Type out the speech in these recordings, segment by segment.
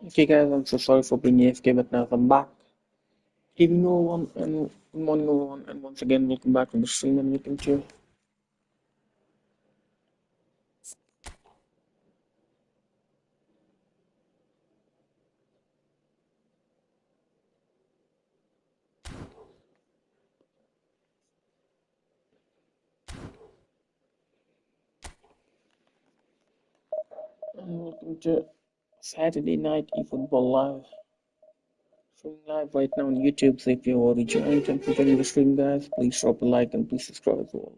Okay guys, I'm so sorry for being AFK, but now I'm back. Evening everyone and good morning everyone, and once again welcome back to the stream and welcome to Saturday night eFootball live. Streaming live right now on YouTube. So if you already joined and joining the stream guys, please drop a like and please subscribe as well.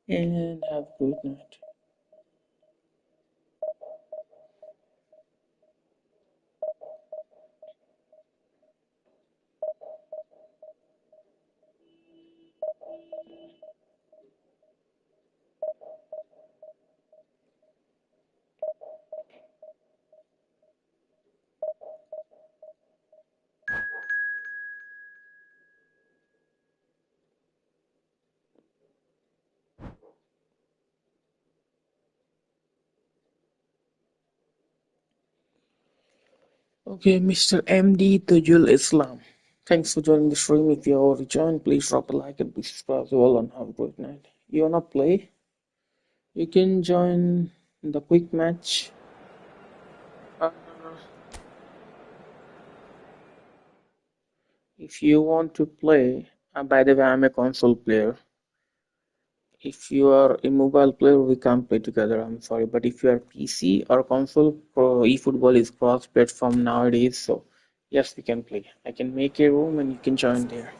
And have a great night. Okay, Mr. MD Tajul Islam. Thanks for joining the stream. If you already joined, please drop a like and please subscribe as well and have a great night. You wanna play? You can join the quick match. If you want to play, by the way, I'm a console player. If you are a mobile player, we can't play together. I'm sorry, but if you are PC or console, eFootball is cross-platform nowadays, so yes, we can play. I can make a room and you can join there.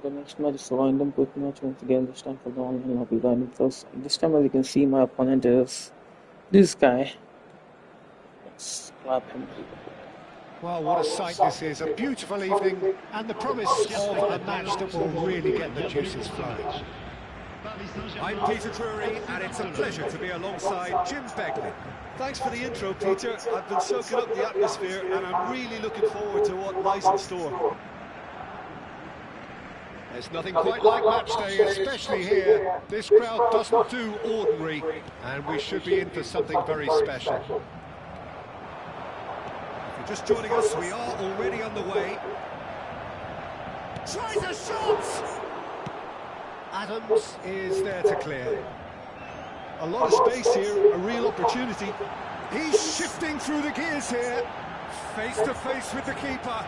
The next match is a random quick match once again. This time for the online lobby guiding first. This time, as you can see, my opponent is this guy. Let's clap him. Well, what a sight this is. A beautiful evening and the promise of a match that will really get the juices flowing. I'm Peter Drury, and it's a pleasure to be alongside Jim Begley. Thanks for the intro, Peter. I've been soaking up the atmosphere and I'm really looking forward to what lies in store. There's nothing quite like match day, especially here. This crowd doesn't do ordinary, and we should be in for something very special. If you're just joining us, we are already on the way. Tries a shot! Adams is there to clear. A lot of space here, a real opportunity. He's shifting through the gears here. Face to face with the keeper.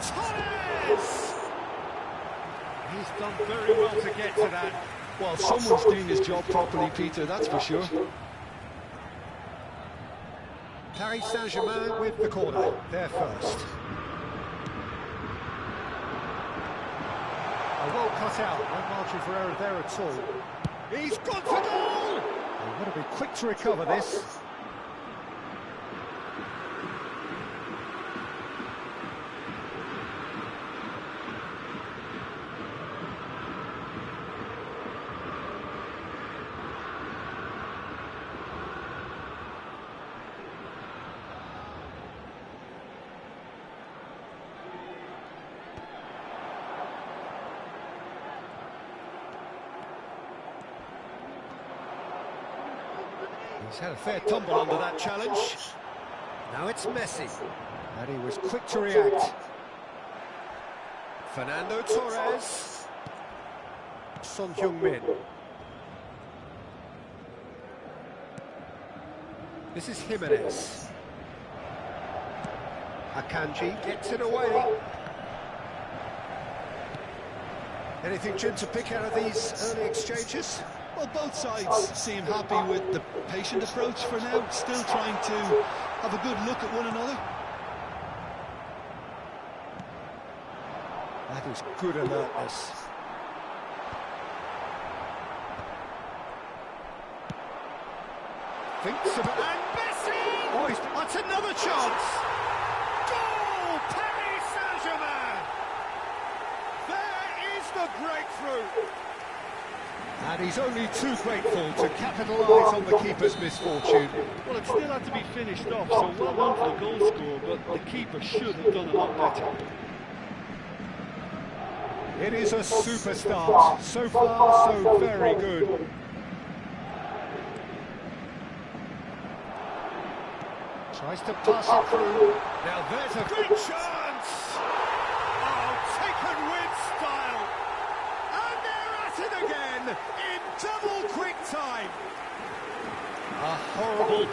Torres! He's done very well to get to that. Well, someone's doing his job properly, Peter, that's for sure. Paris Saint-Germain with the corner, there first. Well cut out, no margin for error there at all. He's gone for goal! They've got to be quick to recover this. He's had a fair tumble under that challenge. Now it's Messi. And he was quick to react. Fernando Torres. Son Heung-min. This is Jimenez. Akanji gets it away. Anything, Jim, to pick out of these early exchanges? Well, both sides seem happy with the patient approach for now, still trying to have a good look at one another. That is good alertness. Thinks of it. And Messi! Oh, that's another chance! Goal! Paris Saint-Germain! There is the breakthrough! And he's only too grateful to capitalise on the keeper's misfortune. Well, it still had to be finished off, so well done for the goal score, but the keeper should have done a lot better. It is a super start. So far, so very good. Tries to pass it through. Now there's a great chance! Oh, taken with style! And they're at it again in double quick time! A horrible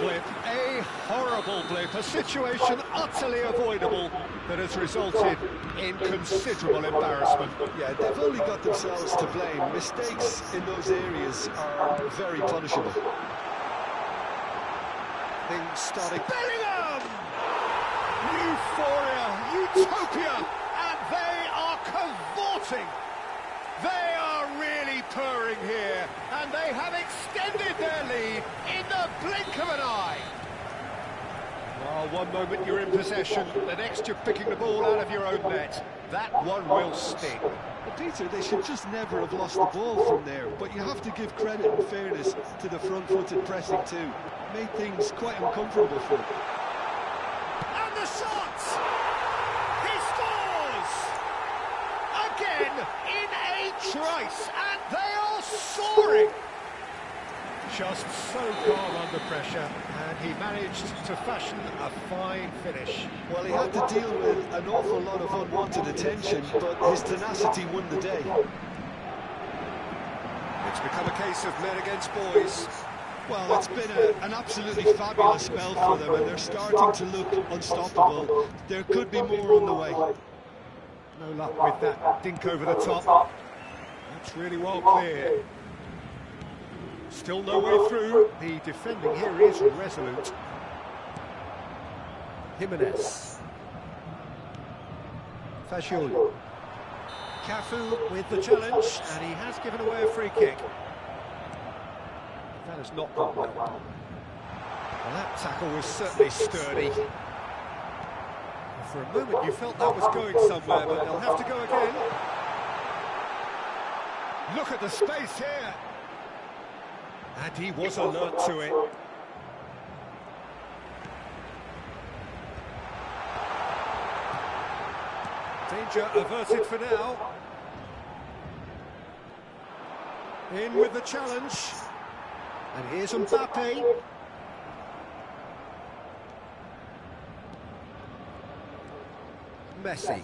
blip, a situation utterly avoidable that has resulted in considerable embarrassment. Yeah, they've only got themselves to blame. Mistakes in those areas are very punishable. Things starting... Bellingham! Euphoria, utopia, and they are cavorting. They are really purring here, and they have extended their lead in the blink of an eye. Oh, one moment you're in possession, the next you're picking the ball out of your own net. That one will sting. Well, Peter, they should just never have lost the ball from there, but you have to give credit and fairness to the front-footed pressing too. Made things quite uncomfortable for them. And the shot! He scores! Again in a trice, and they are soaring! Just so calm under pressure, and he managed to fashion a fine finish. Well, he had to deal with an awful lot of unwanted attention, but his tenacity won the day. It's become a case of men against boys. Well, it's been an absolutely fabulous spell for them, and they're starting to look unstoppable. There could be more on the way. No luck with that dink over the top. That's really well cleared. Still no way through. The defending here is resolute. Jimenez. Fagioli. Cafu with the challenge, and he has given away a free kick. That has not gone well. Well, that tackle was certainly sturdy. For a moment you felt that was going somewhere, but they'll have to go again. Look at the space here. And he was alert to it. Danger averted for now. In with the challenge. And here's Mbappe. Messi.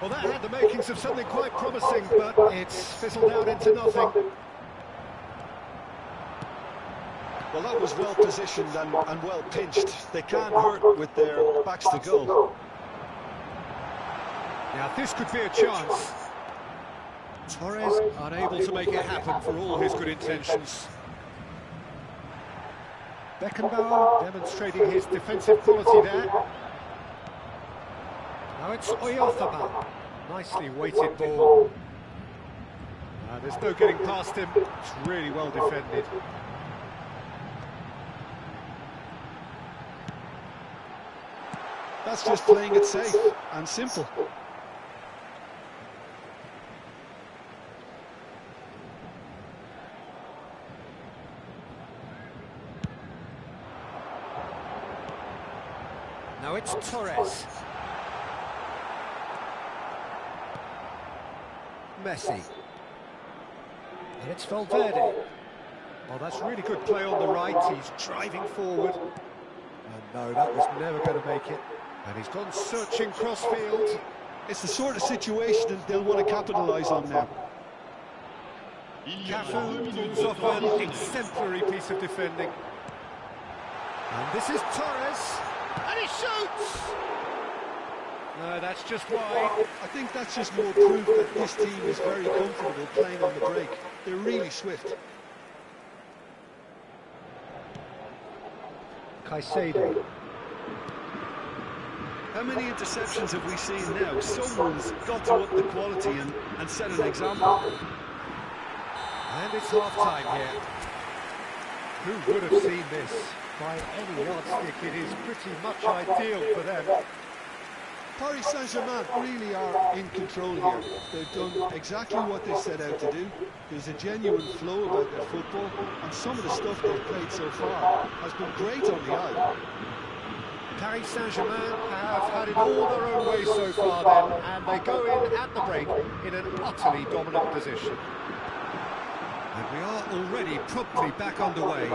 Well, that had the makings of something quite promising, but it's fizzled out into nothing. Well, that was well positioned and well pinched. They can't hurt with their backs to goal. Now, this could be a chance. Torres unable to make it happen for all his good intentions. Beckenbauer demonstrating his defensive quality there. Now it's Oyarzabal. Nicely weighted ball. There's no getting past him. It's really well defended. That's just playing it safe and simple. Now it's Torres. Messi. And it's Valverde. Oh, that's really good play on the right. He's driving forward. And no, that was never going to make it. And he's gone searching cross-field. It's the sort of situation they'll want to capitalise on now. Cafu pulls off an exemplary piece of defending. And this is Torres. And he shoots! No, that's just wide. I think that's just more proof that this team is very comfortable playing on the break. They're really swift. Caicedo. How many interceptions have we seen now? Someone's got to up the quality and set an example. And it's half-time here. Who would have seen this? By any yardstick, it is pretty much ideal for them. Paris Saint-Germain really are in control here. They've done exactly what they set out to do. There's a genuine flow about their football, and some of the stuff they've played so far has been great on the eye. Paris Saint-Germain have had it all their own way so far then, and they go in at the break in an utterly dominant position. And we are already promptly back underway.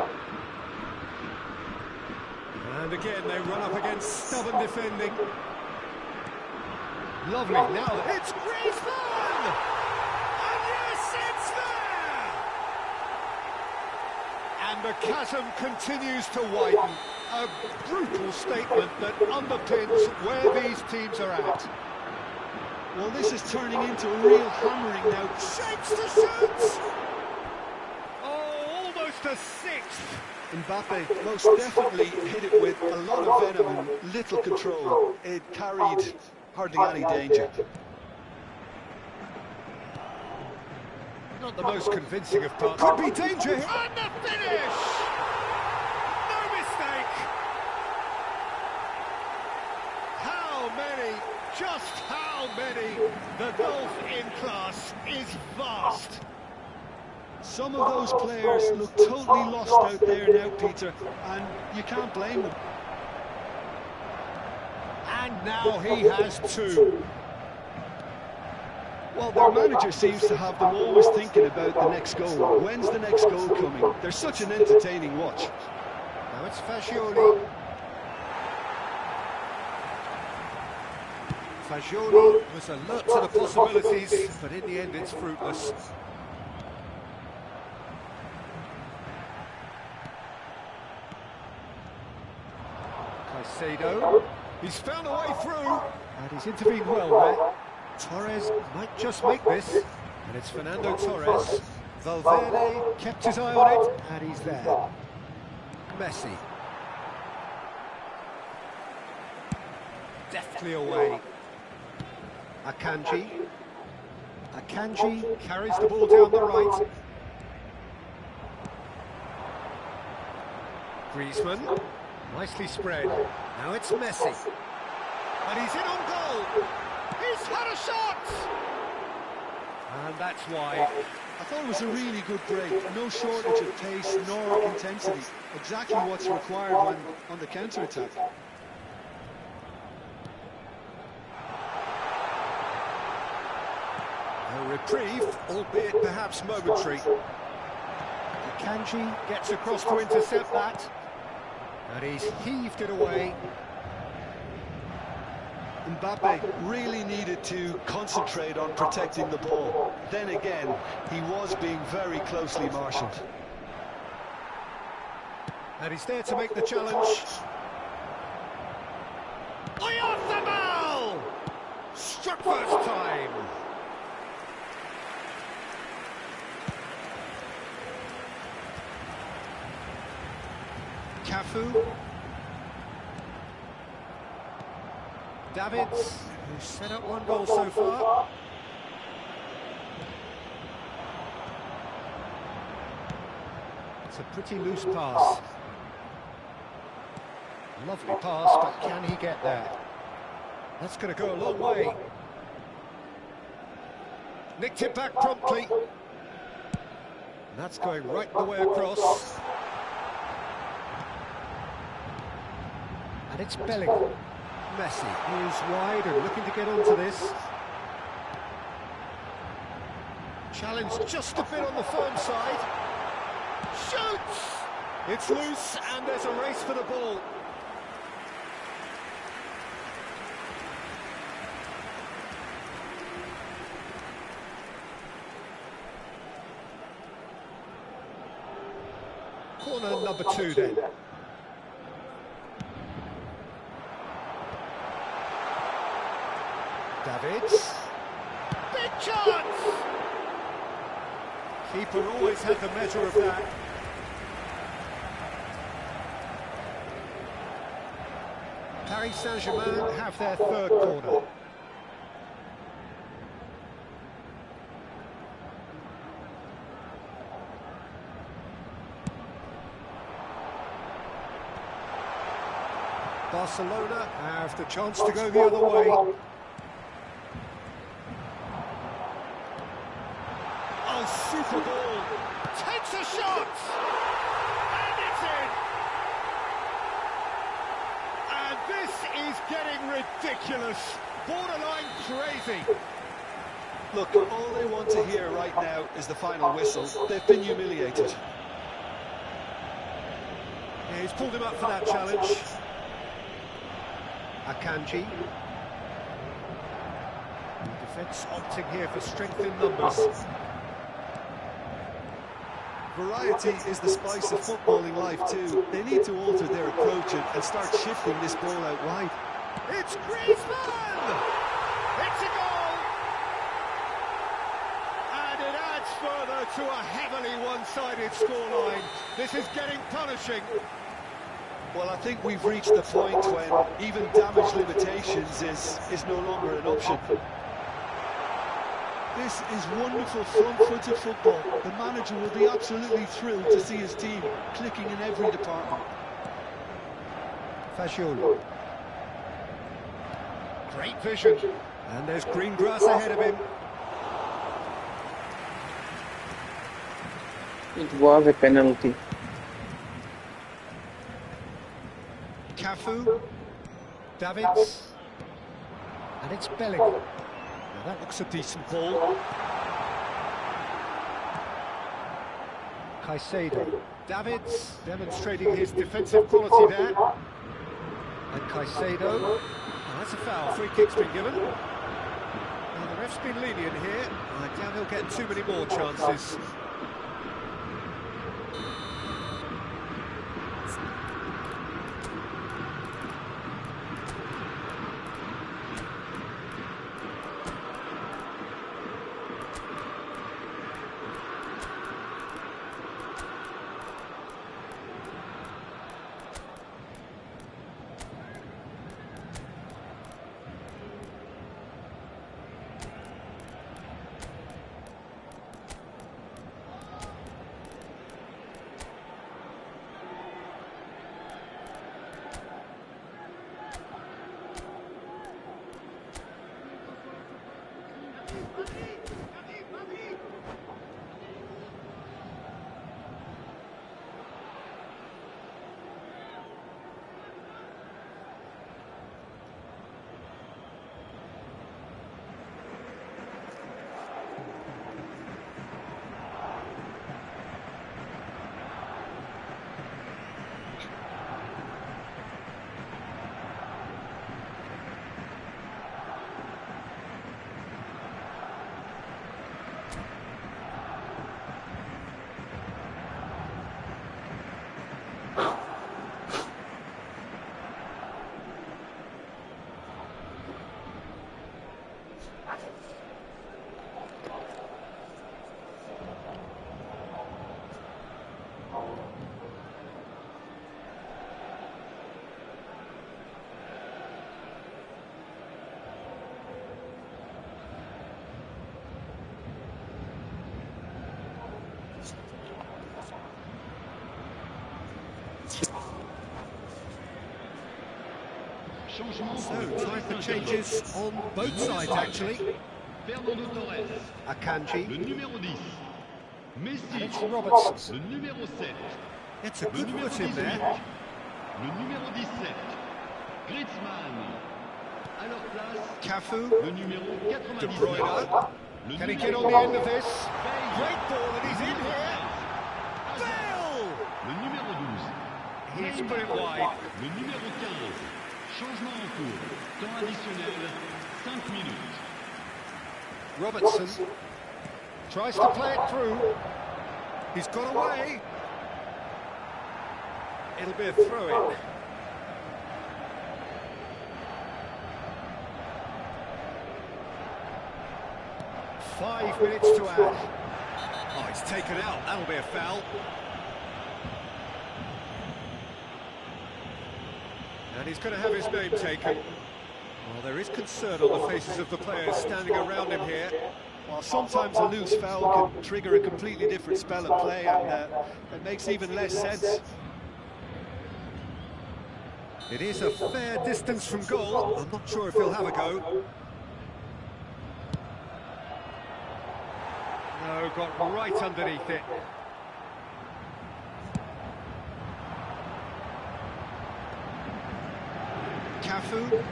And again, they run up against stubborn defending. Lovely, now it's Griezmann! And yes, it's there! And the chasm continues to widen. A brutal statement that underpins where these teams are at. Well, this is turning into a real hammering now. Shapes to shoot! Oh, almost a sixth. Mbappe most definitely hit it with a lot of venom and little control. It carried hardly any danger. Not the most convincing of parts. Could be danger here. And the finish! No mistake! How many? Just how many? The gulf in class is vast. Some of those players look totally lost out there now, Peter, and you can't blame them. And now he has two. Well, their manager seems to have them always thinking about the next goal. When's the next goal coming? They're such an entertaining watch. Now it's Fagioli. Fagioli was alert to the possibilities, but in the end it's fruitless. Caicedo. He's found a way through, and he's intervened well there. Torres might just make this, and it's Fernando Torres. Valverde kept his eye on it, and he's there. Messi. Deftly away. Akanji. Akanji carries the ball down the right. Griezmann. Nicely spread. Now it's Messi. And he's in on goal. He's had a shot! And that's wide. I thought it was a really good break. No shortage of pace nor intensity. Exactly what's required when on the counter-attack. A reprieve, albeit perhaps momentary. Akanji gets across to intercept that. And he's heaved it away. Mbappe really needed to concentrate on protecting the ball. Then again, he was being very closely marshalled. And he's there to make the challenge. Oyarzabal! Struck first time. Cafu. Davids, who's set up one goal so far. It's a pretty loose pass. Lovely pass, but can he get there? That's going to go a long way. Nicked it back promptly. That's going right the way across. And it's Bellingham. Messi, who's wide and looking to get onto this. Challenge just a bit on the firm side. Shoots! It's loose and there's a race for the ball. Corner number 2 then. Davids. Big chance! Keeper always had the measure of that. Paris Saint-Germain have their third corner. Barcelona have the chance to go the other way. Super ball, takes a shot, and it's in. And this is getting ridiculous, borderline crazy. Look, all they want to hear right now is the final whistle. They've been humiliated. Yeah, he's pulled him up for that challenge. Akanji. Defence opting here for strength in numbers. Variety is the spice of footballing life too. They need to alter their approach and start shifting this ball out wide. It's Griezmann! It's a goal! And it adds further to a heavily one-sided scoreline. This is getting punishing. Well, I think we've reached the point when even damage limitations is no longer an option. This is wonderful front-footed football. The manager will be absolutely thrilled to see his team clicking in every department. Fagioli. Great vision. And there's green grass ahead of him. It was a penalty. Cafu. Davids. And it's Bellingham. Now that looks a decent ball. Caicedo. Davids demonstrating his defensive quality there. And Caicedo. Oh, that's a foul. Free kick's been given. Now the ref's been lenient here. I doubt he'll get too many more chances. So, time for changes on both sides, actually. Fernando Torres, Akanji. le numéro 10. Messi, It's Robertson. le numéro 7. It's a Le good numéro foot in 18. there. Le numéro 17. Griezmann. À leur place, Cafu. le numéro De 97. Bruyne. Le Can he numéro get on the end of 11. this? Great ball and he's in here. Bale! Le numéro 12. He's put it wide. Le numéro 15. Changement en cours. Temps additionnel, 5 minutes. Robertson tries to play it through. He's got away. It'll be a throw-in. Five minutes to add. Oh, it's taken out. That'll be a foul. And he's going to have his name taken. Well, there is concern on the faces of the players standing around him here. While sometimes a loose foul can trigger a completely different spell of play, and it makes even less sense. It is a fair distance from goal. I'm not sure if he'll have a go. No, got right underneath it. Cafu.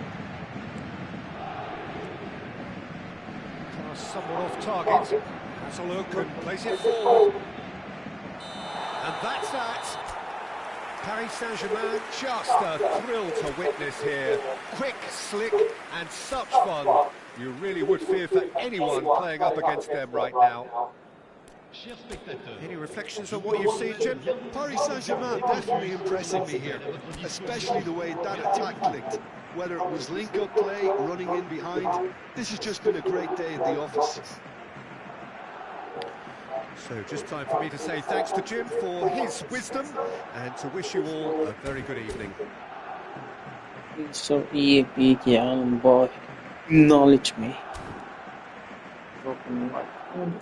Somewhat off target. That's a look and plays it forward. And that's that. Paris Saint-Germain, just a thrill to witness here. Quick, slick, and such fun. You really would fear for anyone playing up against them right now. Chers spectateurs, Any reflections on what you've seen, Jim? Paris Saint-Germain definitely impressing me here, especially the way that attack clicked. Whether it was link-up play, running in behind, this has just been a great day at the office. So just time for me to say thanks to Jim for his wisdom and to wish you all a very good evening. So EAP Alan boy, acknowledge me.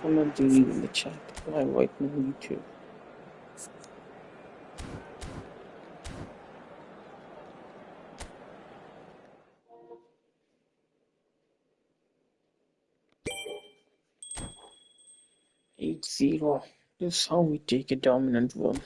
Comment delete in the chat. Live right now on YouTube. Eight zero. This is how we take a dominant one.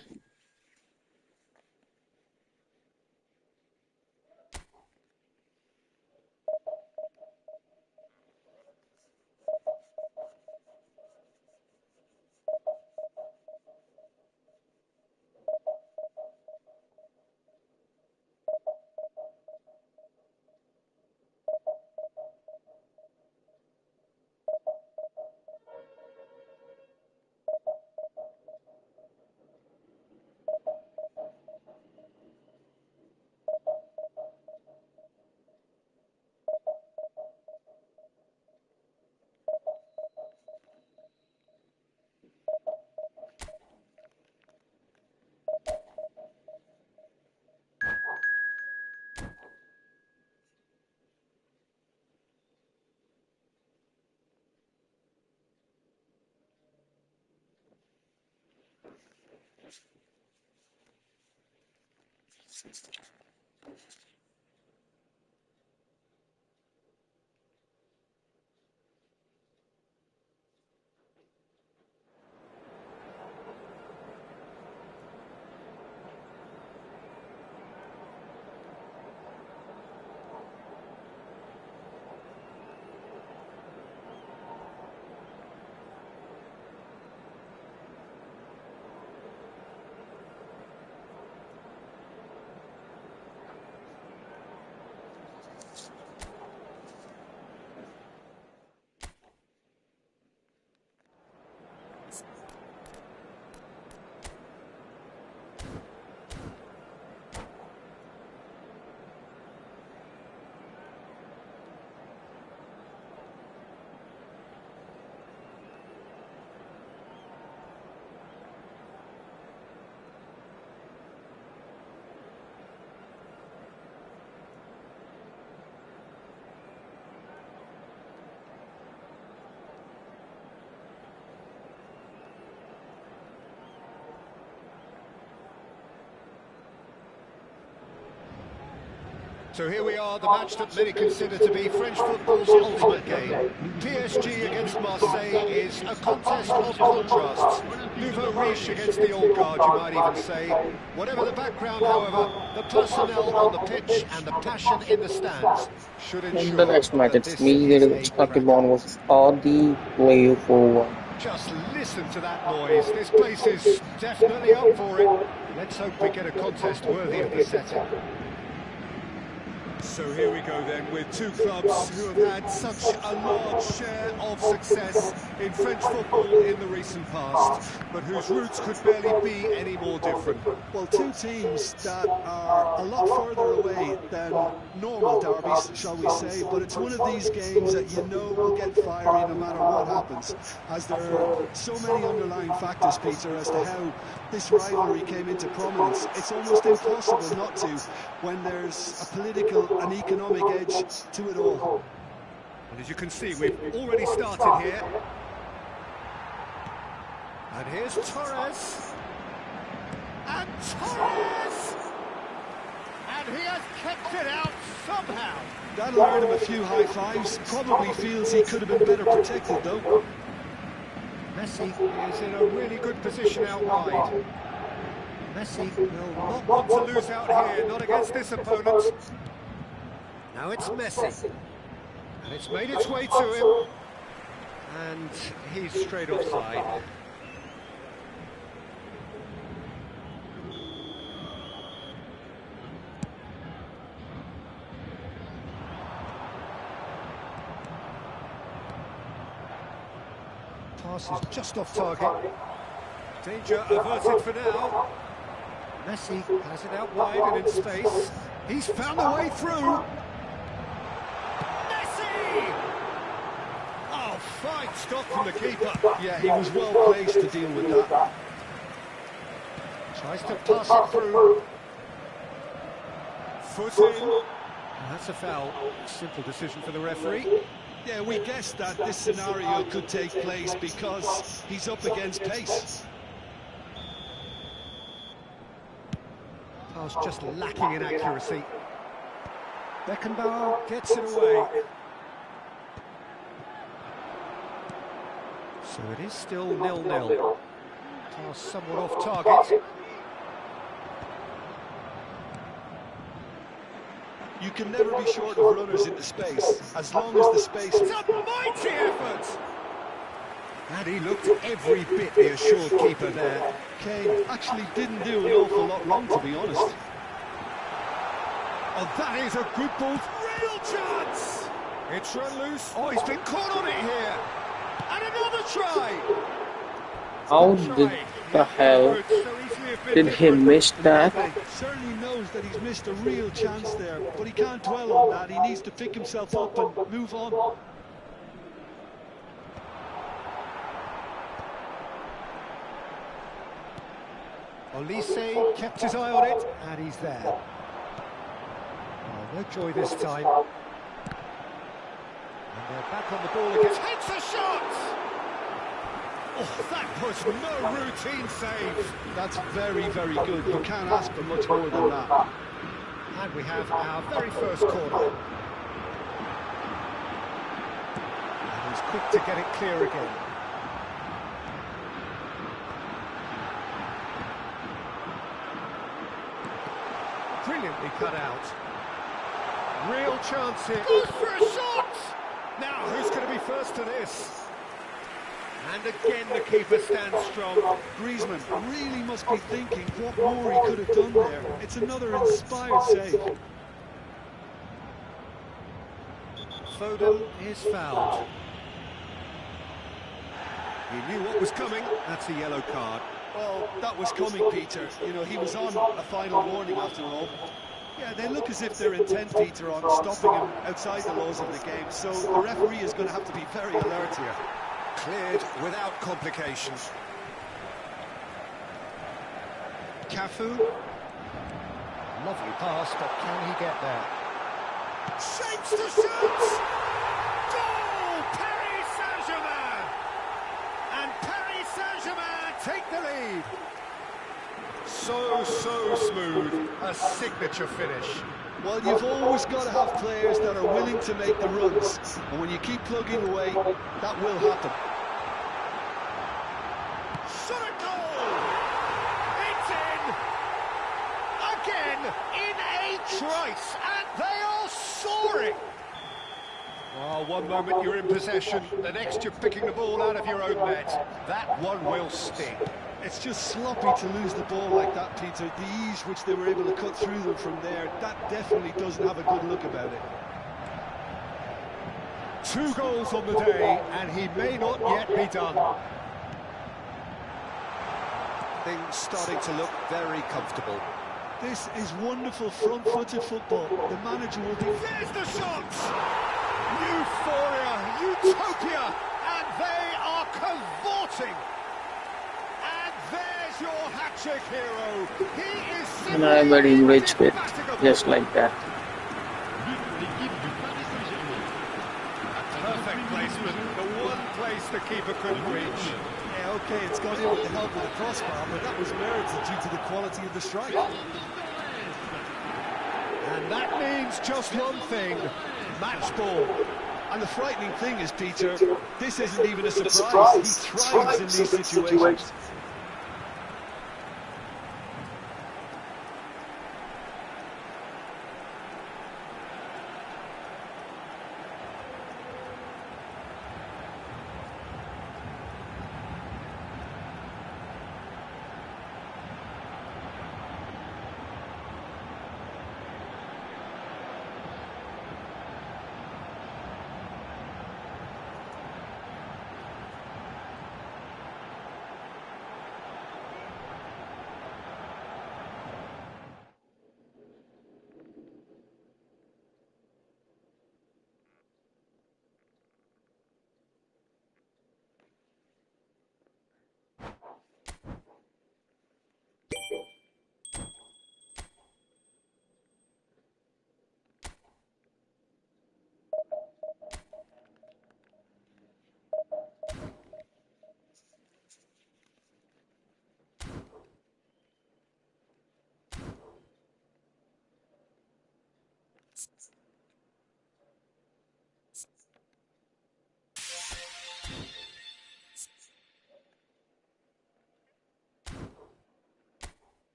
So here we are, the match that many consider to be French football's ultimate game. PSG against Marseille is a contest of contrasts. Nouveau riche against the old guard, you might even say. Whatever the background, however, the personnel on the pitch and the passion in the stands should In ensure the next match, that it's this me, is a HRKBOND versus RD player for one. Just listen to that noise. This place is definitely up for it. Let's hope we get a contest worthy of the setting. So here we go then, with two clubs who have had such a large share of success in French football in the recent past, but whose roots could barely be any more different. Well, two teams that are a lot further away than normal derbies, shall we say, but it's one of these games that you know will get fiery no matter what happens, as there are so many underlying factors, Peter, as to how this rivalry came into prominence. It's almost impossible not to when there's a political and economic edge to it all. And as you can see, we've already started here. And here's Torres. And Torres! And he has kept it out somehow. That'll earn him a few high fives. Probably feels he could have been better protected, though. Messi is in a really good position out wide. Messi will not want to lose out here, not against this opponent. Now it's Messi. And it's made its way to him. And he's straight offside. Pass is just off target. Danger averted for now. Messi has it out wide and in space. He's found a way through. Messi! Oh, fine stop from the keeper. Yeah, he was well placed to deal with that. Tries to pass it through. Foot in. That's a foul. Simple decision for the referee. Yeah, we guessed that this scenario could take place because he's up against pace. Pass just lacking in accuracy. Beckenbauer gets it away. So it is still 0-0. Pass somewhat off target. You can never be short of runners into space, as long as the space is... It's a mighty effort! And he looked every bit the assured keeper there. Kane actually didn't do an awful lot wrong, to be honest. Oh, that is a good ball. Real chance! It's run loose. Oh, he's been caught on it here. And another try! How did the hell did he miss that? He certainly knows that he's missed a real chance there, but he can't dwell on that. He needs to pick himself up and move on. Olise kept his eye on it, and he's there. Oh, no joy this time. And they're back on the ball again. Takes a shot! Oh, that was no routine save. That's very, very good. You can't ask for much more than that. And we have our very first corner. And he's quick to get it clear again. Brilliantly cut out. Real chance here. Goes for a shot! Now, who's going to be first to this? And again, the keeper stands strong. Griezmann really must be thinking what more he could have done there. It's another inspired save. Foden is fouled. He knew what was coming. That's a yellow card. Well, that was coming, Peter. You know, he was on a final warning after all. Yeah, they look as if they're intent, Peter, on stopping him outside the laws of the game, so the referee is going to have to be very alert here. Cleared without complications. Cafu. Lovely pass, but can he get there? Shapes to shoot! Goal! Paris Saint-Germain! And Paris Saint-Germain take the lead. So smooth. A signature finish. Well, you've always got to have players that are willing to make the runs. And when you keep plugging away, that will happen. Shot a goal! It's in! Again, in a trice, and they are soaring! Oh, one moment you're in possession, the next you're picking the ball out of your own net. That one will sting. It's just sloppy to lose the ball like that, Peter. The ease which they were able to cut through them from there, that definitely doesn't have a good look about it. 2 goals on the day, and he may not yet be done. Things starting to look very comfortable. This is wonderful front-footed football. The manager will be... There's the shot! Euphoria, utopia, and they are cavorting. And there's your hat-trick hero. He is And I'm very rich with just like that. Perfect placement, the one place the keeper couldn't reach. Yeah, okay, it's gone in with the help of the crossbar, but that was merited due to the quality of the strike. And that means just one thing, match ball. And the frightening thing is, Peter, this isn't even a surprise. He thrives in these situations.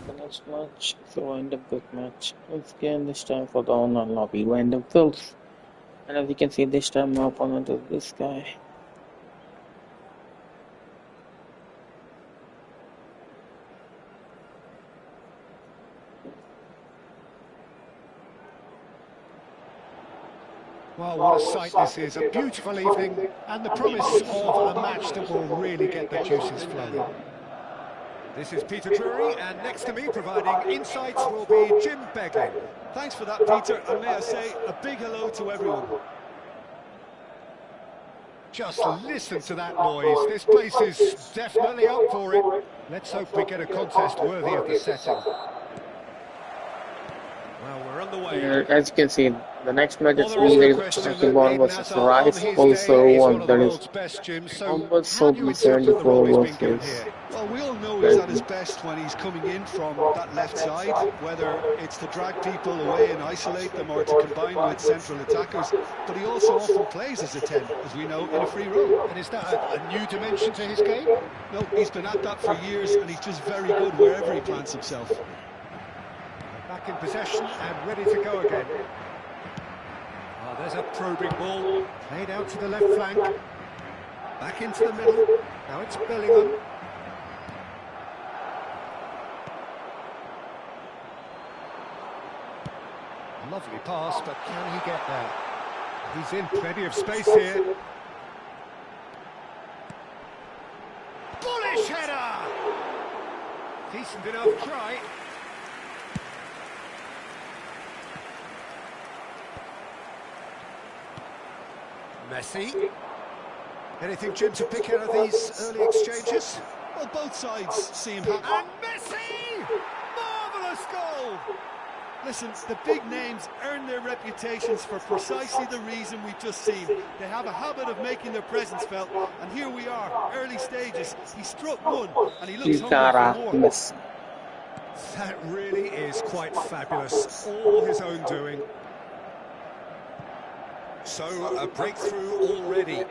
The next match is a wind-up quick match. Once again, this time for the online lobby wind-up filth. And as you can see, this time my opponent is this guy. Well, what a sight this is, a beautiful evening, and the promise of a match that will really get the juices flowing. This is Peter Drury, and next to me providing insights will be Jim Beglin. Thanks for that, Peter, and may I say a big hello to everyone. Just listen to that noise, this place is definitely up for it. Let's hope we get a contest worthy of the setting. Well, we're underway. As you can see, the next match is Well, there is me, no there is question that HRKBOND Eden versus Hazard on Rice, his also day is one one of that the is world's best, Jim. So Mohamed how do you interpret the role he's been given versus here? Well, we all know he's at his best when he's coming in from that left side, whether it's to drag people away and isolate them or to combine with central attackers. But he also often plays as a 10, as we know, in a free role. And is that a new dimension to his game? No, he's been at that for years, and he's just very good wherever he plants himself. Back in possession and ready to go again. Oh, there's a probing ball. Played out to the left flank. Back into the middle. Now it's Bellingham. Lovely pass, but can he get there? He's in plenty of space here. Bullish header! Decent enough try. Messi. Anything, Jim, to pick out of these early exchanges? Well, both sides seem happy. And Messi! Marvellous goal! Listen, the big names earn their reputations for precisely the reason we've just seen. They have a habit of making their presence felt, and here we are, early stages. He struck one, and he looks hungry for more. That really is quite fabulous. All his own doing. So, a breakthrough already.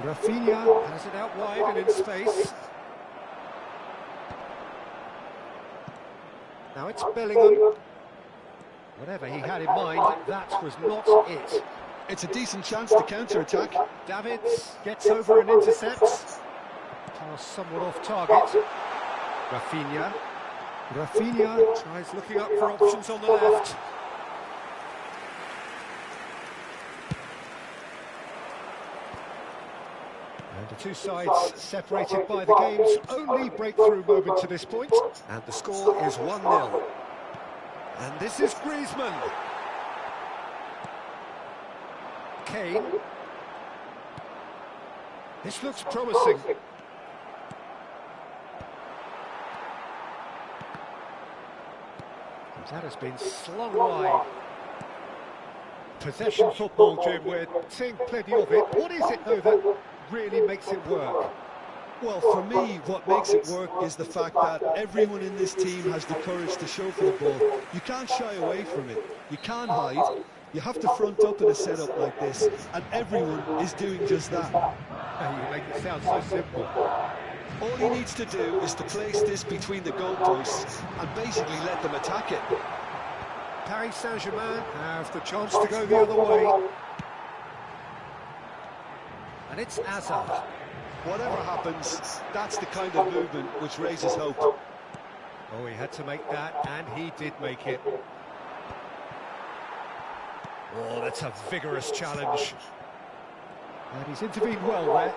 Rafinha has it out wide and in space. Now it's Bellingham. Whatever he had in mind, that was not it. It's a decent chance to counter-attack. Davids gets over and intercepts. Pass somewhat off target. Rafinha. Rafinha tries looking up for options on the left. And the two sides separated by the game's only breakthrough moment to this point. And the score is 1-0. And this is Griezmann. Kane. This looks promising. That has been slung wide. Possession football, Jim, we're seeing plenty of it. What is it, though, that really makes it work? Well, for me, what makes it work is the fact that everyone in this team has the courage to show for the ball. You can't shy away from it. You can't hide. You have to front up in a setup like this, and everyone is doing just that. You make it sound so simple. All he needs to do is to place this between the goalposts and basically let them attack it. Paris Saint-Germain have the chance to go the other way. And it's Hazard. Whatever happens, that's the kind of movement which raises hope. Oh, he had to make that, and he did make it. Oh, that's a vigorous challenge. And he's intervened well there.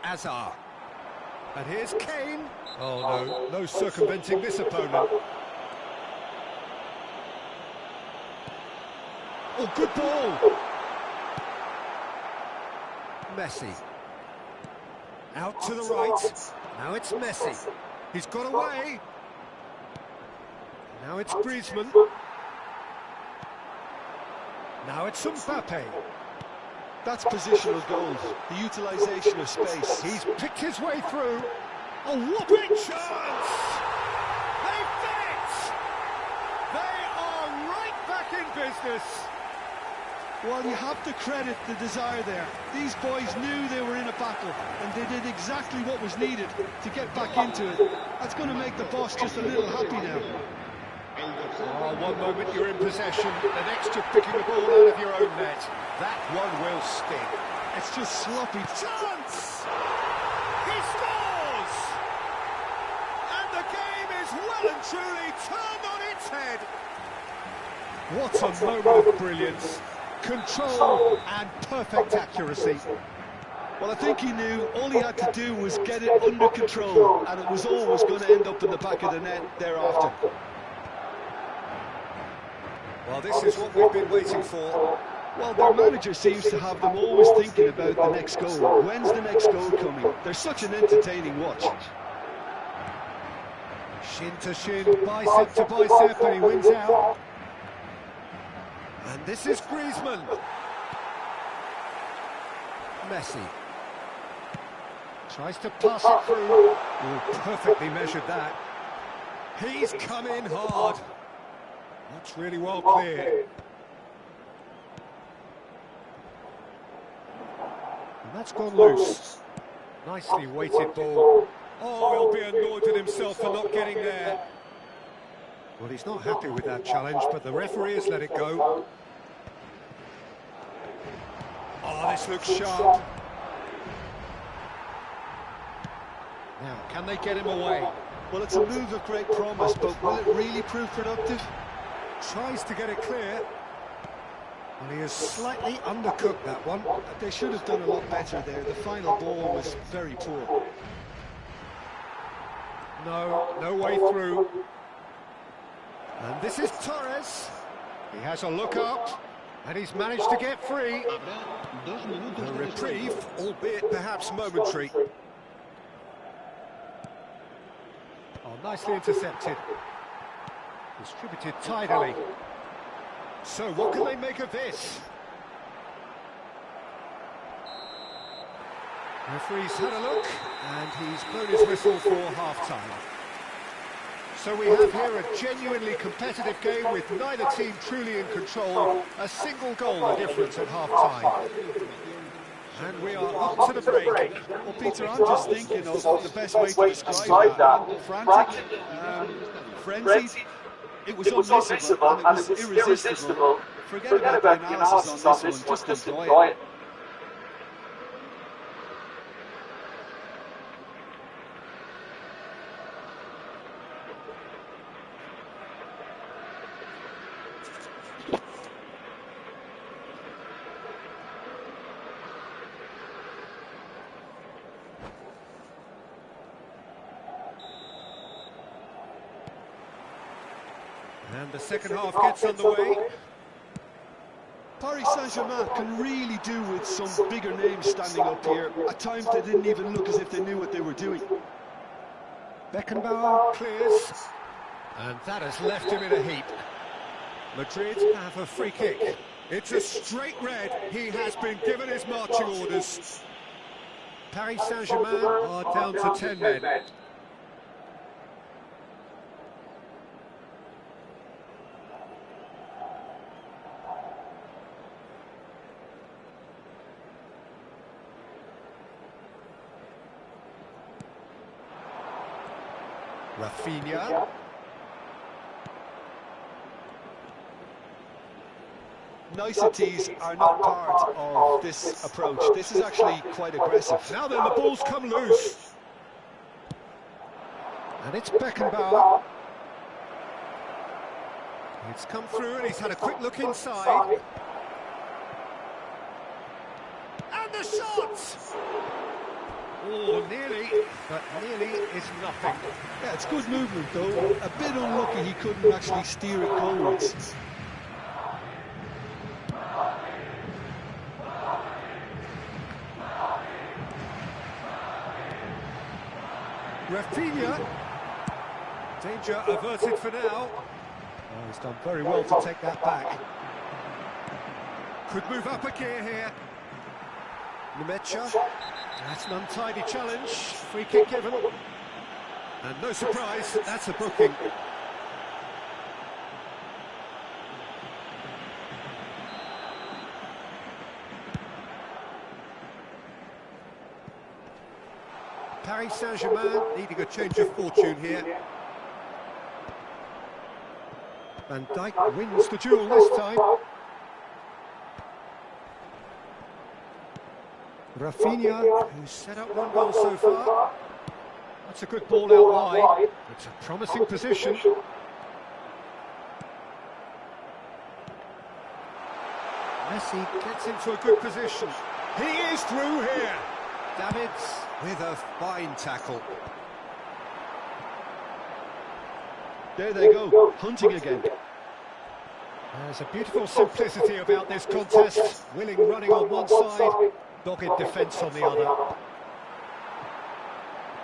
Hazard. And here's Kane. Oh, no circumventing this opponent. Oh, good ball. Messi. Out to the right. Now it's Messi. He's got away. Now it's Griezmann. Now it's Mbappe. That's positional goals, the utilisation of space. He's picked his way through. A whopping chance! They've done it! They are right back in business. Well, you have to credit the desire there. These boys knew they were in a battle, and they did exactly what was needed to get back into it. That's going to make the boss just a little happy now. Oh, one moment you're in possession, the next you're picking the ball out of your own net. That one will sting. It's just sloppy. Chance! He scores! And the game is well and truly turned on its head. What a moment of brilliance. Control and perfect accuracy. Well, I think he knew all he had to do was get it under control, and it was always going to end up in the back of the net thereafter. Well, this is what we've been waiting for. Well, their manager seems to have them always thinking about the next goal. When's the next goal coming? They're such an entertaining watch. Shin to shin, bicep to bicep, and he wins out. And this is Griezmann. Messi. Tries to pass it through. Oh, perfectly measured that. He's come in hard. That's really well cleared. And that's gone loose. Nicely weighted ball. Oh, he'll be annoyed with himself for not getting there. Well, he's not happy with that challenge, but the referee has let it go. Oh, this looks sharp. Now, can they get him away? Well, it's a move of great promise, but will it really prove productive? Tries to get it clear. Well, he has slightly undercooked that one. They should have done a lot better there. The final ball was very poor. No way through. And this is Torres. He has a look up, and he's managed to get free. A reprieve, albeit perhaps momentary. Oh, nicely intercepted. Distributed tidily. So what can they make of this? Referee's had a look, and he's blown his whistle for half-time. So we have here a genuinely competitive game with neither team truly in control. A single goal the difference at half-time. And we are up to the break. Well, Peter, I'm just thinking of the best way to describe that. Frantic, frenzied. It was unmissable and it was irresistible. Forget about the analysis on this one, just enjoy it. And the second half gets underway. Paris Saint-Germain can really do with some bigger names standing up here. At times they didn't even look as if they knew what they were doing. Beckenbauer clears. And that has left him in a heap. Madrid have a free kick. It's a straight red. He has been given his marching orders. Paris Saint-Germain are down to 10 men. Rafinha. Niceties are not part of this approach. This is actually quite aggressive. Now then, the ball's come loose. And it's Beckenbauer. It's come through and he's had a quick look inside. And the shot! Oh, nearly, but nearly is nothing. Yeah, it's good movement though. A bit unlucky he couldn't actually steer it goalwards. Rafinha. Danger averted for now. Oh, he's done very well to take that back. Could move up a gear here. Nemecha. That's an untidy challenge. Free kick given. And no surprise, that's a booking. Paris Saint-Germain needing a change of fortune here. Van Dijk wins the duel this time. Rafinha, who's set up one goal so far. That's a good ball out wide. It's a promising position. Messi gets into a good position. He is through here. Davids with a fine tackle. There they go, hunting again. There's a beautiful simplicity about this contest. Willing running on one side, dogged defence on the other.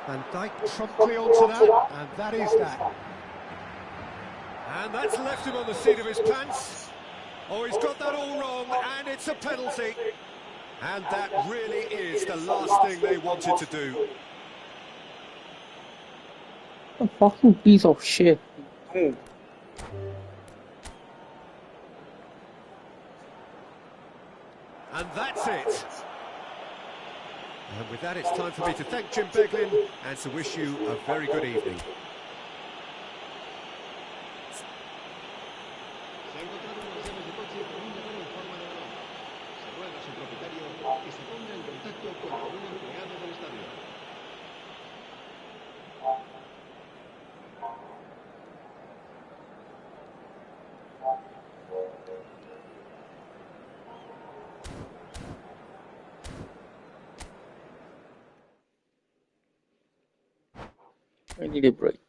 Van Dijk promptly onto that, and that is that. And that's left him on the seat of his pants. Oh, he's got that all wrong, and it's a penalty. And that really is the last thing they wanted to do. A fucking piece of shit. And that's it. And with that, it's time for me to thank Jim Beglin and to wish you a very good evening. Se ha encontrado unas llaves de coche con un llavero en forma de balón. Se ruega a su propietario que se ponga en contacto con algún empleado del estadio. I need a break.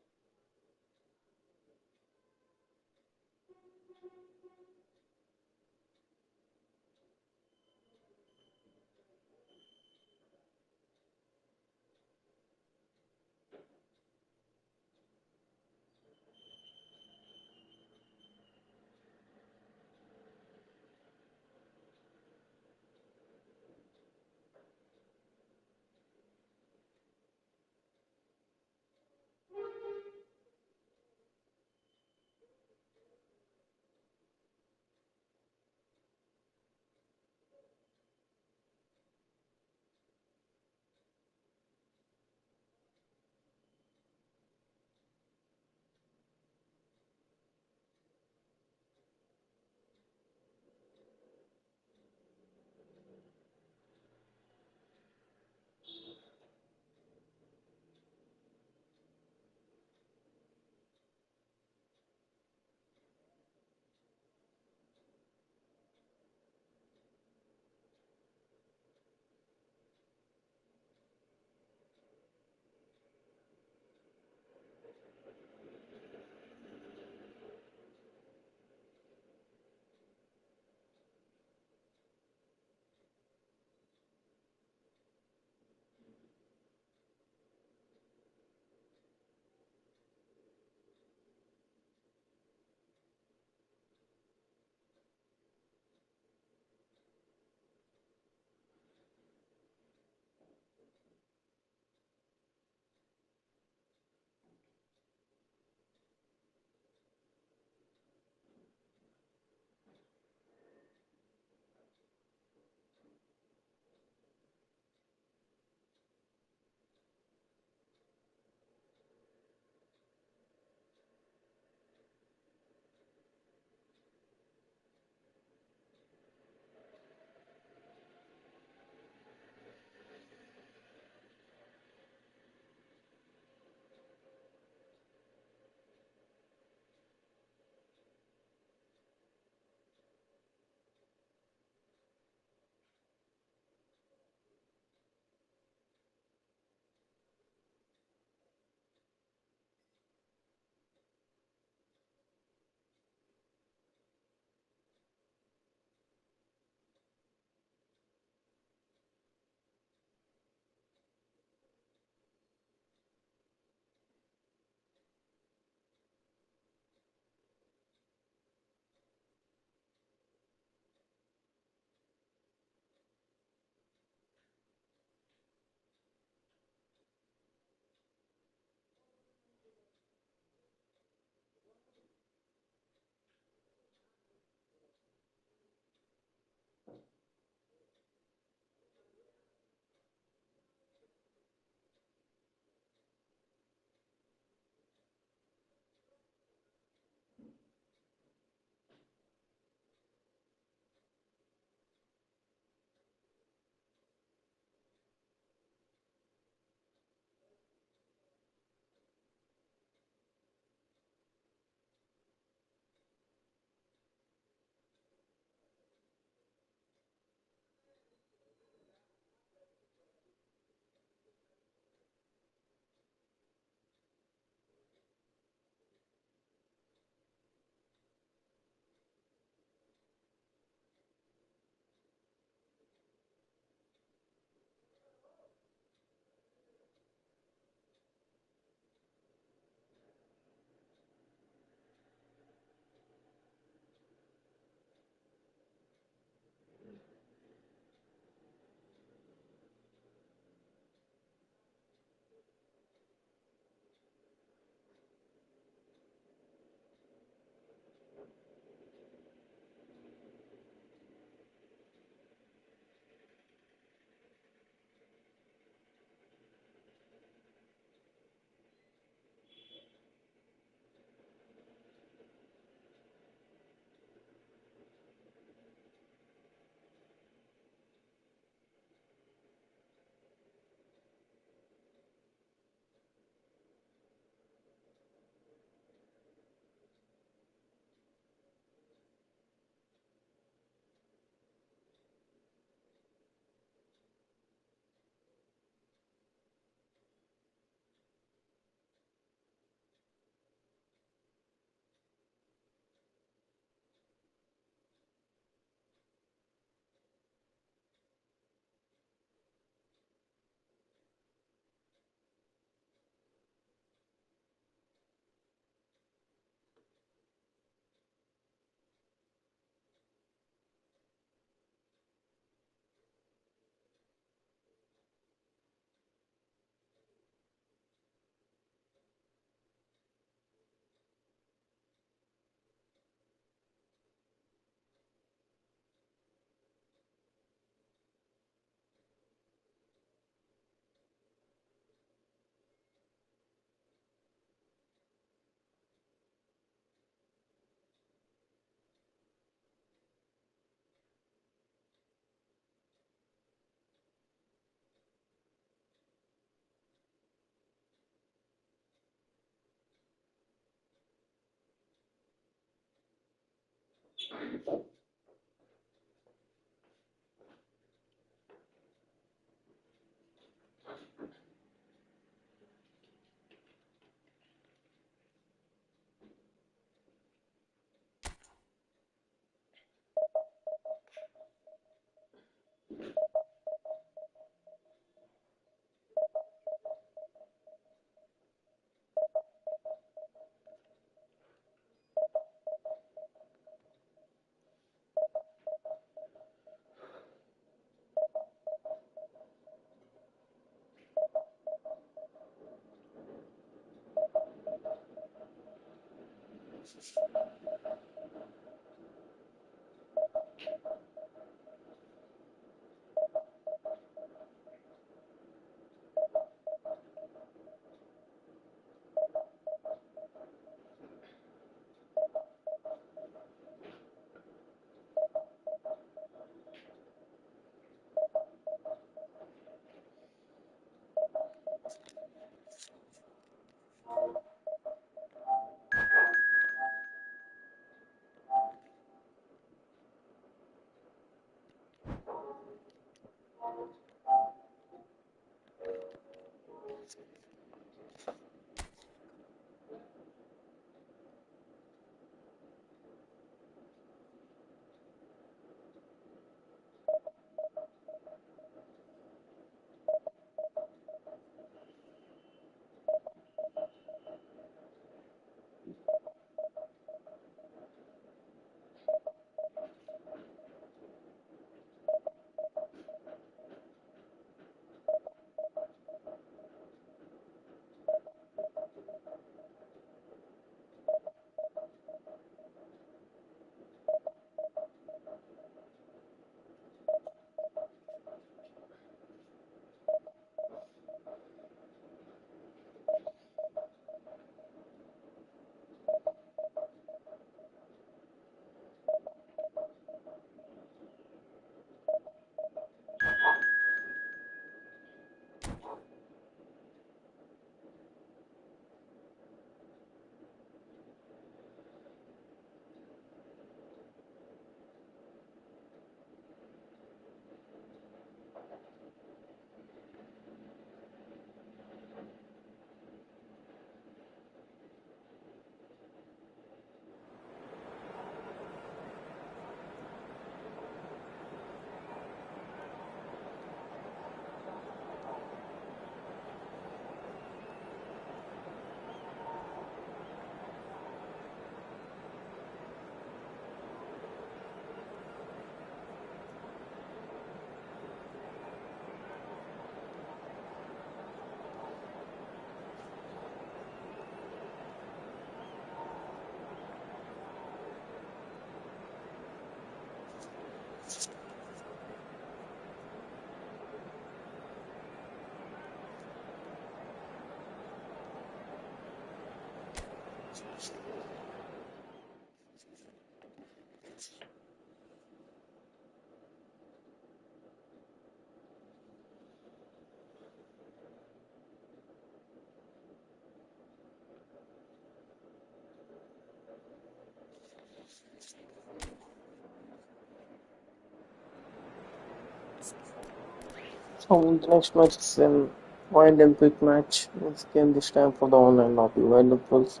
So the next match is an wind and quick match. Once again, this time for the online lobby wind up pulse.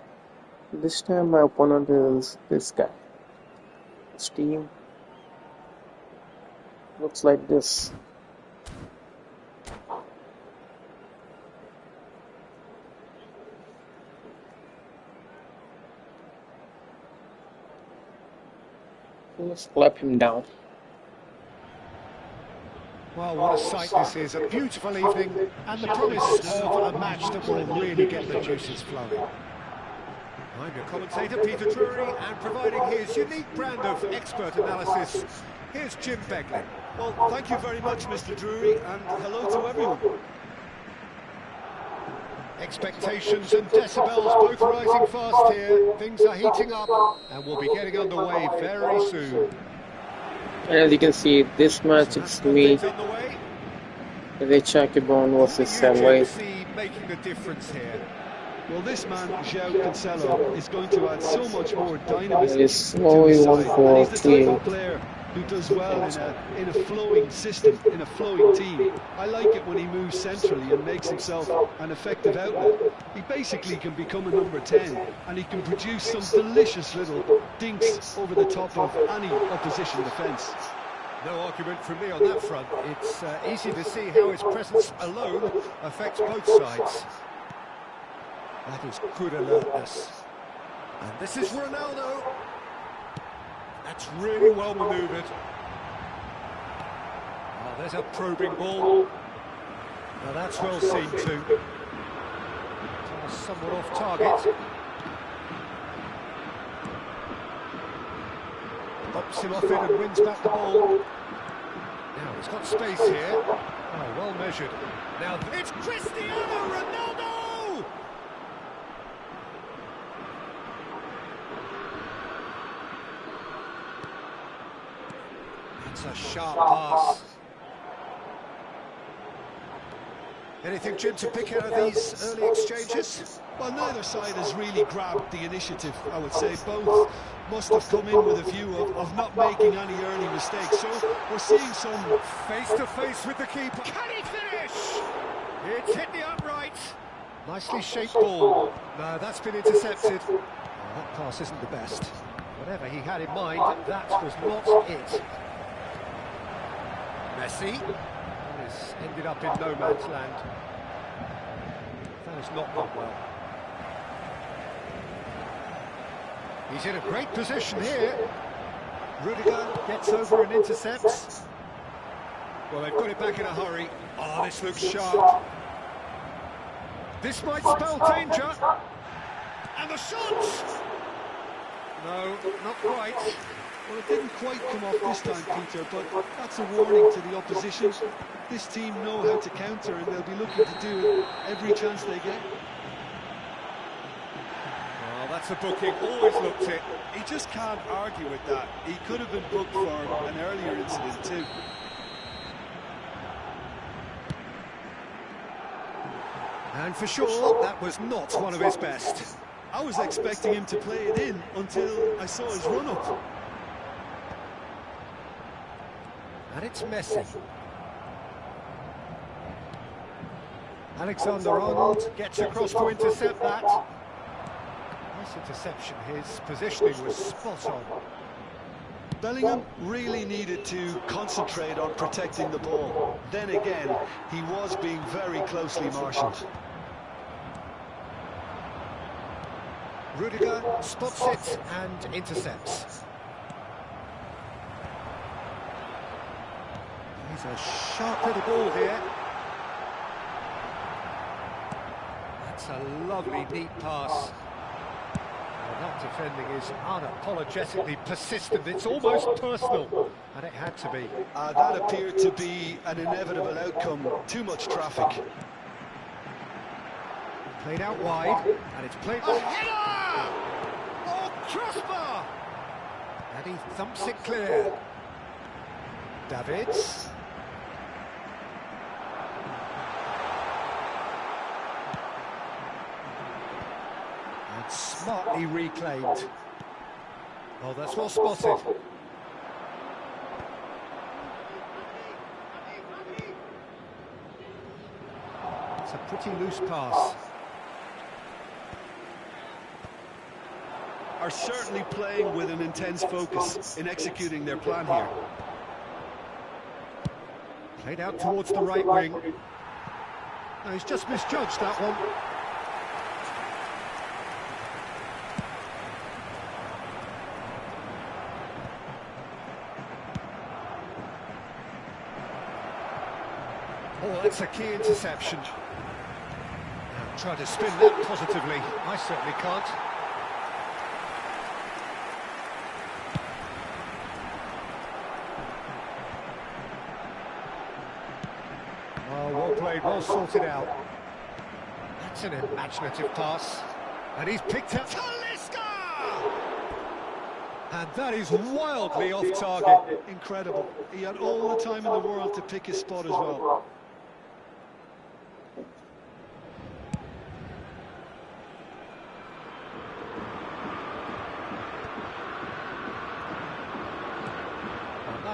This time my opponent is this guy. His team looks like this. Let's clap him down. Well, what a sight this is. A beautiful evening and the promise of a match that will really get the juices flowing. I'm your commentator, Peter Drury, and providing his unique brand of expert analysis, here's Jim Beglin. Well, thank you very much, Mr. Drury, and hello to everyone. Expectations and decibels both rising fast here. Things are heating up and we'll be getting underway very soon. And as you can see, this match is me, the HRKBOND versus LA. Making the difference here. Well, this man, João Cancelo, is going to add so much more dynamism There is to slow his one side. And for he's the type of 3-8. player who does well in a flowing system, in a flowing team. I like it when he moves centrally and makes himself an effective outlet. He basically can become a number 10, and he can produce some delicious little dinks over the top of any opposition defence. No argument from me on that front. It's easy to see how his presence alone affects both sides. That is good alertness. And this is Ronaldo. That's really well manoeuvred. Oh, there's a probing ball. Now that's well seen too. Somewhat off target. Pops him off it and wins back the ball. Now he's got space here. Oh, well measured. Now it's Cristiano Ronaldo! That's a sharp pass. Anything, Jim, to pick out of these early exchanges? Well, neither side has really grabbed the initiative, I would say. Both must have come in with a view of not making any early mistakes. So we're seeing some face-to-face with the keeper. Can he finish? It's hit the upright. Nicely shaped ball. No, that's been intercepted. Oh, that pass isn't the best. Whatever he had in mind, that was not it. Messi has ended up in no man's land. That has not gone well. He's in a great position here. Rudiger gets over and intercepts. Well, they've got it back in a hurry. Oh, this looks sharp. This might spell danger. And the shot! No, not quite. Well, it didn't quite come off this time, Peter, but that's a warning to the opposition. This team know how to counter, and they'll be looking to do it every chance they get. Oh, that's a booking. Always looked it. He just can't argue with that. He could have been booked for an earlier incident too. And for sure, that was not one of his best. I was expecting him to play it in until I saw his run-up. And it's Messi. Alexander-Arnold gets across to intercept that. Nice interception. His positioning was spot on. Bellingham really needed to concentrate on protecting the ball. Then again, he was being very closely marshalled. Rudiger spots it and intercepts. He's a sharp little ball here. That's a lovely, neat pass. Well, that defending is unapologetically persistent. It's almost personal, and it had to be. That appeared to be an inevitable outcome. Too much traffic. Played out wide, and it's played... A header! Oh, crossbar! And he thumps it clear. Davids. And smartly reclaimed. Oh, that's well spotted. It's a pretty loose pass. Are certainly playing with an intense focus in executing their plan here. Played out towards the right wing. No, he's just misjudged that one. Oh, that's a key interception. Now, try to spin that positively. I certainly can't. Oh, well played, well sorted out. That's an imaginative pass. And he's picked up Talisca! And that is wildly off target. Incredible. He had all the time in the world to pick his spot as well.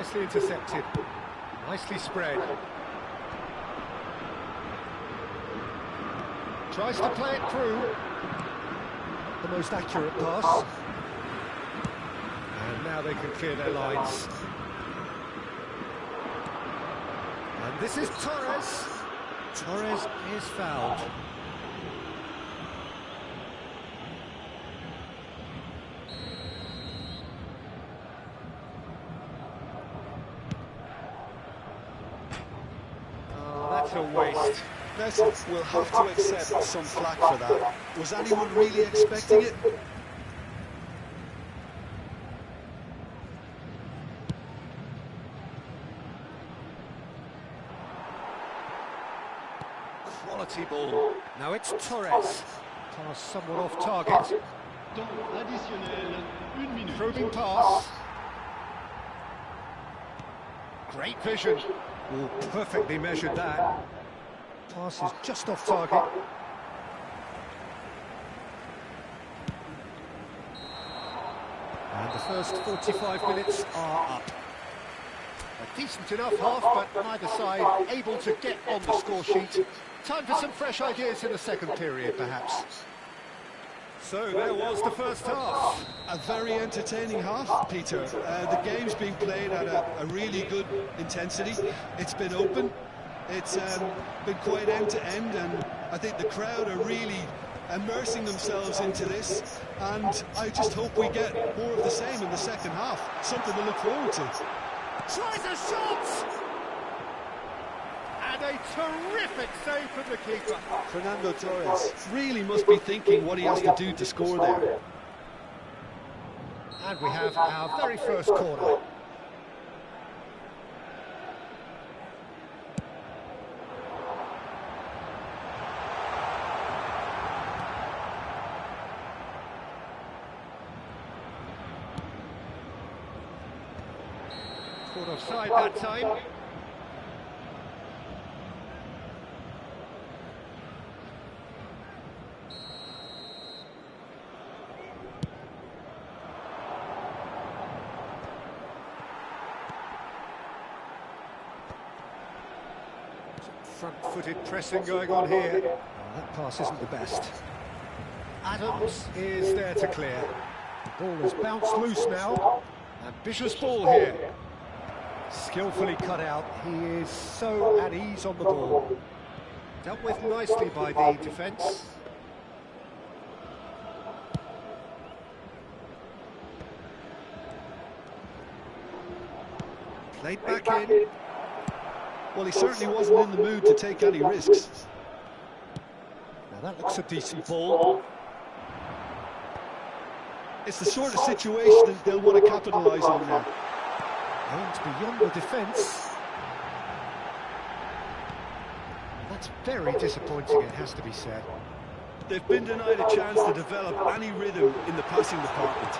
nicely intercepted. Nicely spread. Tries to play it through. The most accurate pass. And now they can clear their lines. And this is Torres. Torres is fouled. Oh, that's a waste. Listen, we'll have to accept some flack for that. Was anyone really expecting it? Quality ball. Now it's Torres. Pass somewhat off target. Temps additionnel, 1 minute. Probing pass. Great vision. Oh, perfectly measured that. Pass is just off target. And the first 45 minutes are up. A decent enough half, but neither side able to get on the score sheet. Time for some fresh ideas in the second period, perhaps. So there was the first half. A very entertaining half, Peter. The game's been played at a really good intensity. It's been open. It's been quite end-to-end, and I think the crowd are really immersing themselves into this, and I just hope we get more of the same in the second half. Something to look forward to. Tries a shot! And a terrific save from the keeper. Fernando Torres really must be thinking what he has to do to score there. And we have our very first corner. Caught offside that time. Front-footed pressing going on here. Oh, that pass isn't the best. Adams is there to clear. The ball has bounced loose now. Ambitious ball here. Skillfully cut out. He is so at ease on the ball. Dealt with nicely by the defence. Played back in. Well, he certainly wasn't in the mood to take any risks. Now that looks a decent ball. It's the sort of situation that they'll want to capitalise on now. Aims beyond the defence. That's very disappointing, it has to be said. They've been denied a chance to develop any rhythm in the passing department.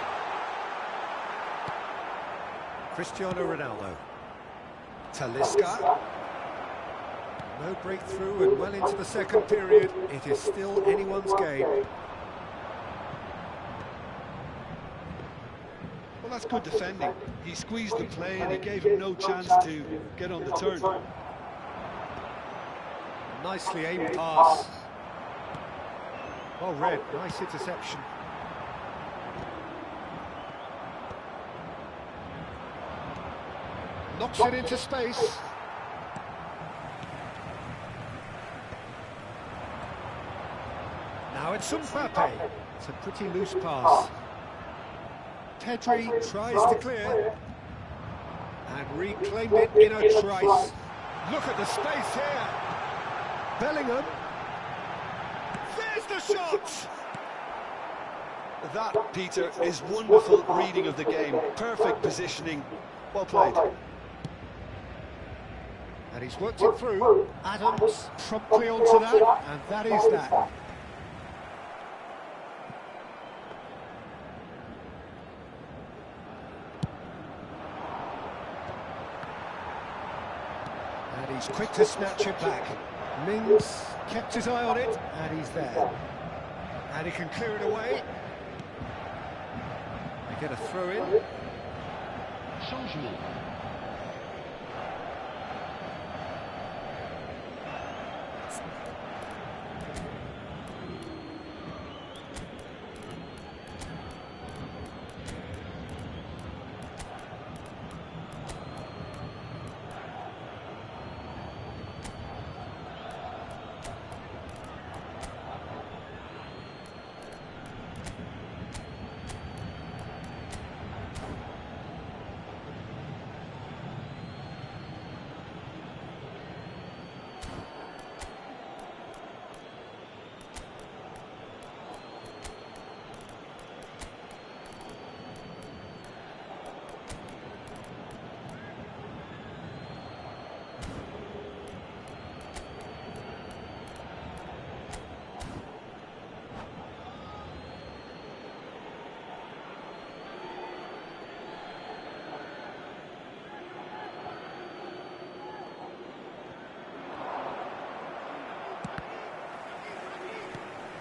Cristiano Ronaldo. Talisca. No breakthrough and well into the second period. It is still anyone's game. Well, that's good defending. He squeezed the play and he gave him no chance to get on the turn. Nicely aimed pass. Well read, nice interception. Knocks it into space. Now it's Mbappe. It's a pretty loose pass. Pedri tries to clear. And reclaimed it in a trice. Look at the space here. Bellingham. There's the shot! That, Peter, is wonderful reading of the game. Perfect positioning. Well played. And he's worked it through. Adams promptly onto that, and that is that. And he's quick to snatch it back. Mings kept his eye on it, and he's there. And he can clear it away. They get a throw in. Changement.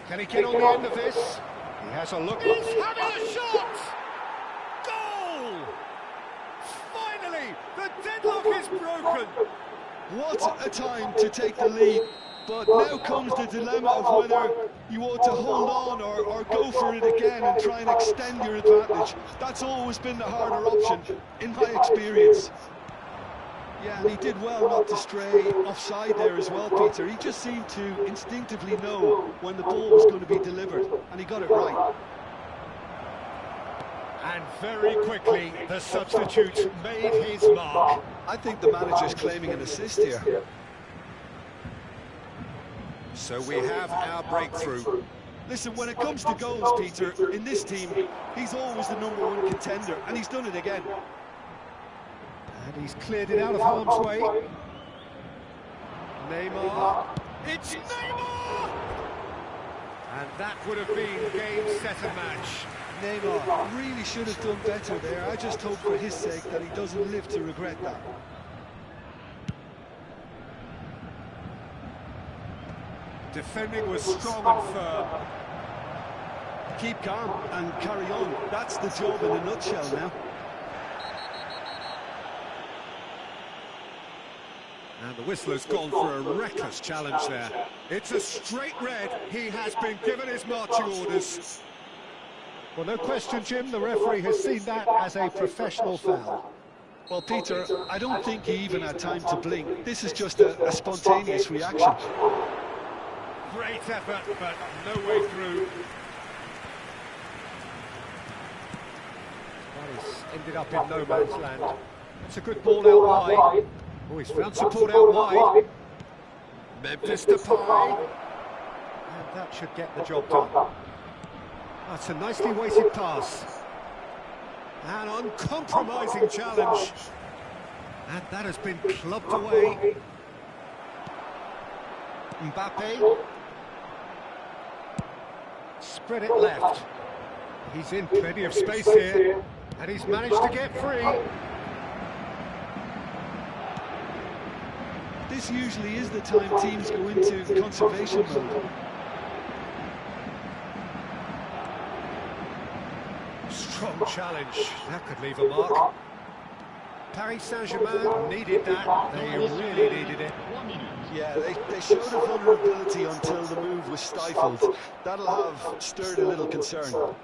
Can he get on the end of this? He has a look. He's having a shot! Goal! Finally, the deadlock is broken. What a time to take the lead. But now comes the dilemma of whether you ought to hold on or go for it again and try and extend your advantage. That's always been the harder option, in my experience. Yeah, and he did well not to stray offside there as well, Peter. He just seemed to instinctively know when the ball was going to be delivered, and he got it right. And very quickly, the substitute made his mark. I think the manager's claiming an assist here. So we have our breakthrough. Listen, when it comes to goals, Peter, in this team, he's always the #1 contender, and he's done it again. And he's cleared it out of harm's way. Neymar. It's Neymar! And that would have been game, set and match. Neymar really should have done better there. I just hope for his sake that he doesn't live to regret that. Defending was strong and firm. Keep calm and carry on. That's the job in a nutshell now. And the whistler's gone for a reckless challenge there. It's a straight red. He has been given his marching orders. Well, no question, Jim, the referee has seen that as a professional foul. Well, Peter, I don't think he even had time to blink. This is just a spontaneous reaction. Great effort, but no way through. That has ended up in no man's land. It's a good ball out wide. Oh, he's found support out wide. Memphis Depay. And that should get the job done. That's a nicely weighted pass. An uncompromising challenge. And that has been clubbed away. Mbappe. Spread it left. He's in plenty of space here. And he's managed to get free. This usually is the time teams go into conservation mode. Strong challenge. That could leave a mark. Paris Saint-Germain needed that. They really needed it. Yeah, they showed a vulnerability until the move was stifled. That'll have stirred a little concern.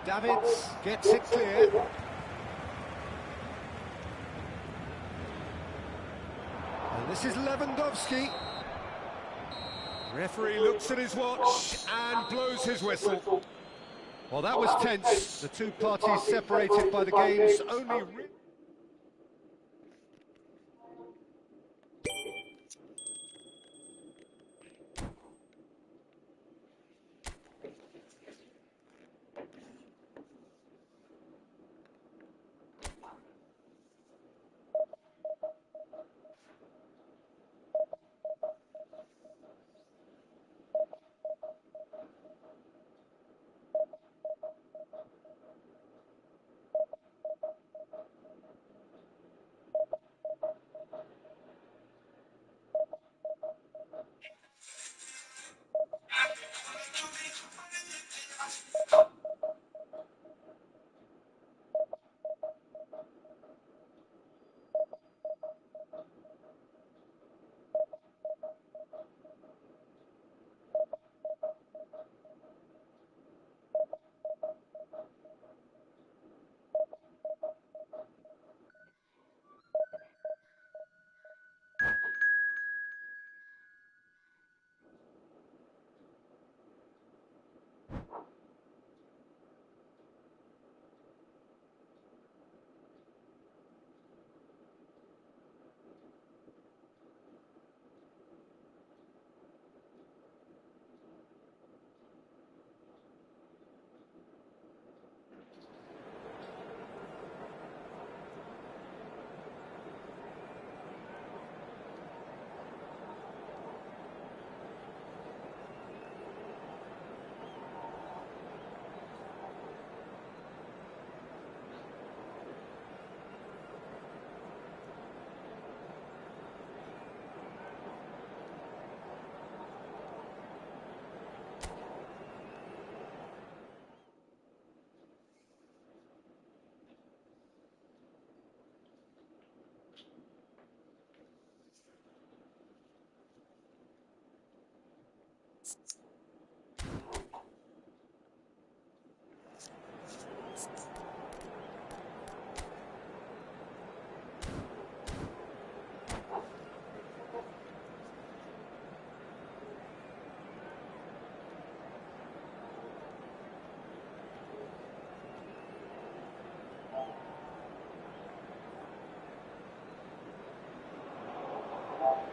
Davids gets it clear. And this is Lewandowski. Referee looks at his watch and blows his whistle. Well, that was tense. The two parties separated by the game's only...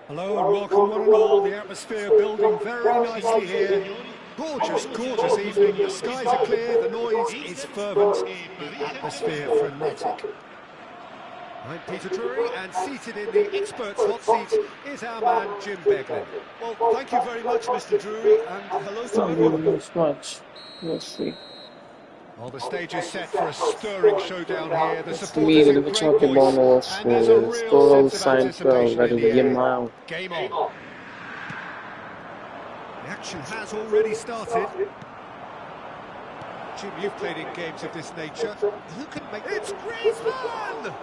Hello and welcome one and all. The atmosphere building very nicely here. Gorgeous, gorgeous evening. The skies are clear, the noise is fervent, the atmosphere frenetic. I'm Peter Drury, and seated in the experts' hot seat is our man Jim Beglin. Well, thank you very much, Mr. Drury, and hello to everyone. This much. Let's see. Well, the stage is set for a stirring showdown here. The It's supporters me, in the great HRKBOND voice, was and there's a real total sense of sign 12. anticipation That in is the the game air. now. Game on. The action has already started. Jim, you've played in games of this nature. Who can make... It's Griezmann!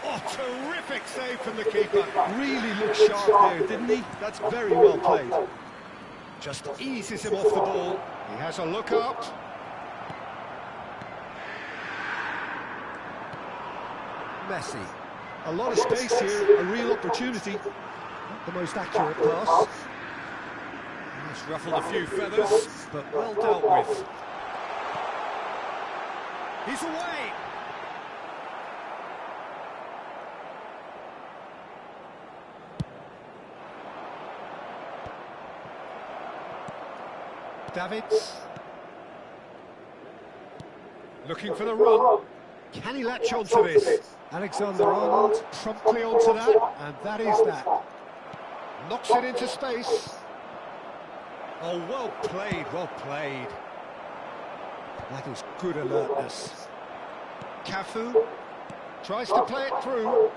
Oh, terrific save from the keeper. Really looked sharp there, didn't he? That's very well played. Just eases him off the ball. He has a look up. Messi. A lot of space here, a real opportunity. Not the most accurate pass. He's ruffled a few feathers, but well dealt with. He's away! Davids. Looking for the run. Can he latch onto this? Alexander-Arnold promptly onto that, and that is that. Knocks it into space. Oh, well played, well played. That is good alertness. Cafu tries to play it through.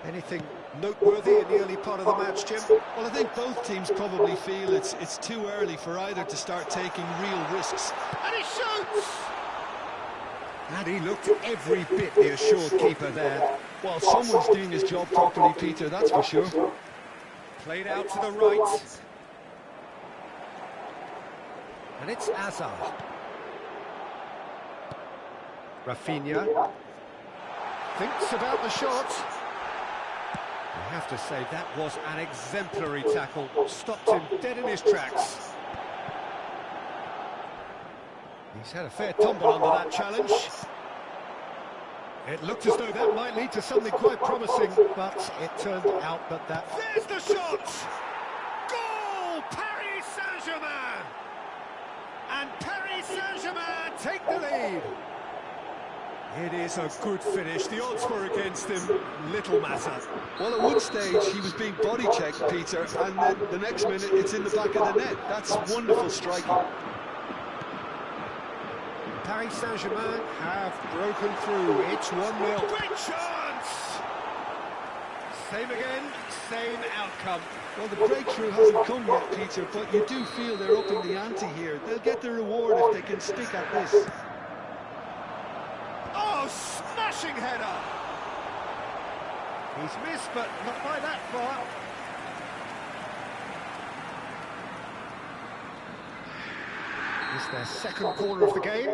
Anything noteworthy in the early part of the match, Jim? Well, I think both teams probably feel it's too early for either to start taking real risks. And he shoots! And he looked every bit the assured keeper there. Well, someone's doing his job properly, Peter, that's for sure. Played out to the right. And it's Hazard. Rafinha thinks about the shot. I have to say, that was an exemplary tackle. Stopped him dead in his tracks. He's had a fair tumble under that challenge. It looked as though that might lead to something quite promising, but it turned out that... There's the shot! Goal! Paris Saint-Germain! And Paris Saint-Germain take the lead. It is a good finish. The odds were against him. Little matter. Well, at one stage, he was being body checked, Peter, and then the next minute, it's in the back of the net. That's wonderful striking. Paris Saint-Germain have broken through. It's 1-0. Great chance! Same again, same outcome. Well, the breakthrough hasn't come yet, Peter, but you do feel they're upping the ante here. They'll get the reward if they can stick at this. Oh, smashing header! He's missed, but not by that far. It's their second corner of the game.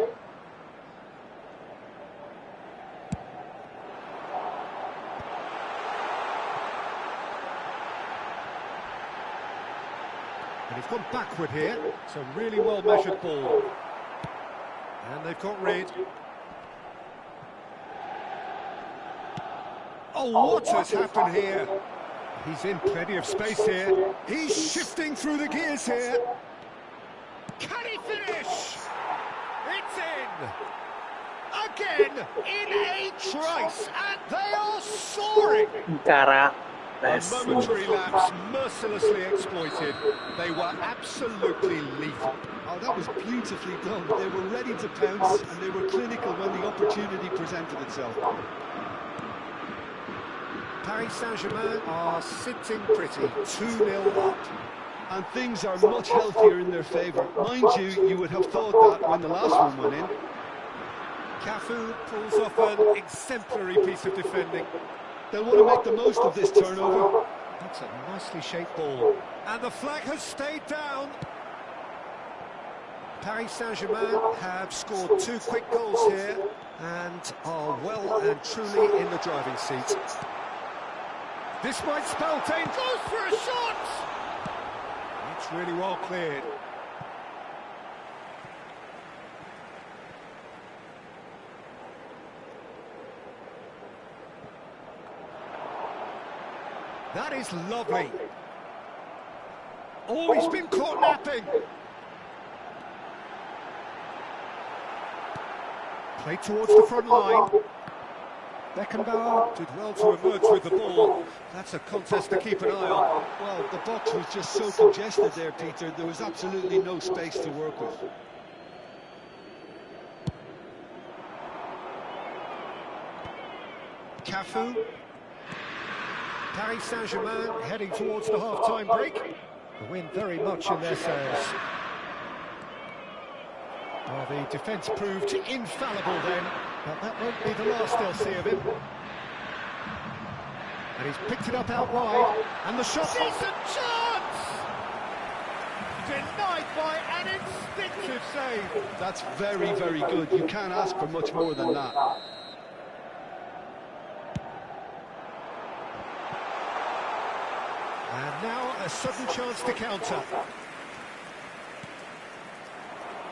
And he's gone backward here. It's a really well measured ball. And they've got rid. Oh, what has happened here? He's in plenty of space here. He's shifting through the gears here. Can he finish? It's in. Again, in a trice, and they are soaring. Cara. A momentary lapse, mercilessly exploited. They were absolutely lethal. Oh, that was beautifully done. They were ready to pounce, and they were clinical when the opportunity presented itself. Paris Saint-Germain are sitting pretty, 2-0 up. And things are much healthier in their favour. Mind you, you would have thought that when the last one went in. Cafu pulls off an exemplary piece of defending. They'll want to make the most of this turnover. Not It's a nicely shaped ball. And the flag has stayed down. Paris Saint-Germain have scored 2 quick goals here and are well and truly in the driving seat. This might spell danger. Goes for a shot. It's really well cleared. That is lovely. Oh, he's been caught napping. Played towards the front line. Beckenbauer did well to emerge with the ball. That's a contest to keep an eye on. Well, the box was just so congested there, Peter. There was absolutely no space to work with. Cafu. Paris Saint-Germain heading towards the half-time break. The wind very much in their sails. Well, the defence proved infallible then, but that won't be the last they'll see of him. And he's picked it up out wide, and the shot... Decent chance! Denied by an instinctive save. That's very, very good. You can't ask for much more than that. And now a sudden chance to counter.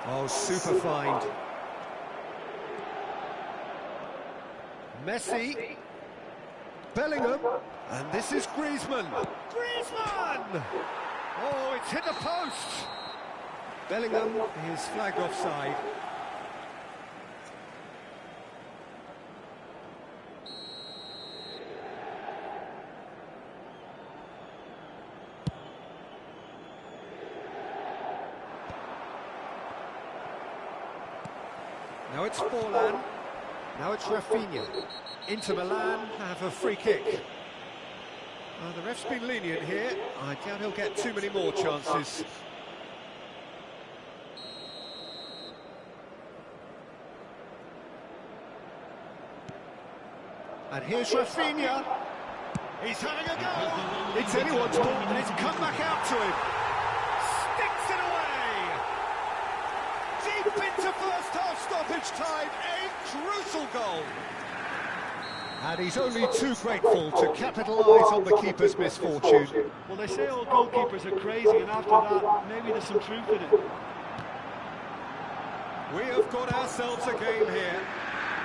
Oh, super find. Messi. Bellingham. And this is Griezmann. Griezmann! Oh, it's hit the post. Bellingham is flagged offside. Now it's Forlan. Now it's Rafinha. Inter Milan have a free kick. The ref's been lenient here. I doubt he'll get too many more chances. And here's Rafinha. He's having a go. It's anyone's ball, and it's come back out to him. Sticks it away. Deep into first half stoppage time. A crucial goal. And he's only too grateful to capitalise on the keeper's misfortune. Well, they say all goalkeepers are crazy, and after that, maybe there's some truth in it. We have got ourselves a game here.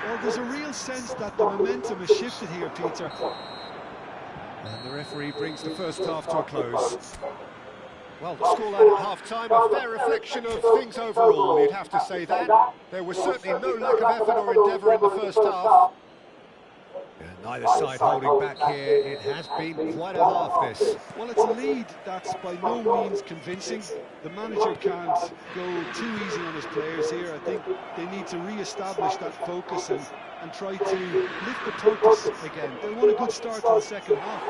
Well, there's a real sense that the momentum has shifted here, Peter. And the referee brings the first half to a close. Well, the scoreline at half-time, a fair reflection of things overall, you'd have to say that. There was certainly no lack of effort or endeavour in the first half. And neither side holding back here. It has been quite a half, this. Well, it's a lead that's by no means convincing. The manager can't go too easy on his players here. I think they need to re-establish that focus and try to lift the purpose again. They want a good start to the second half.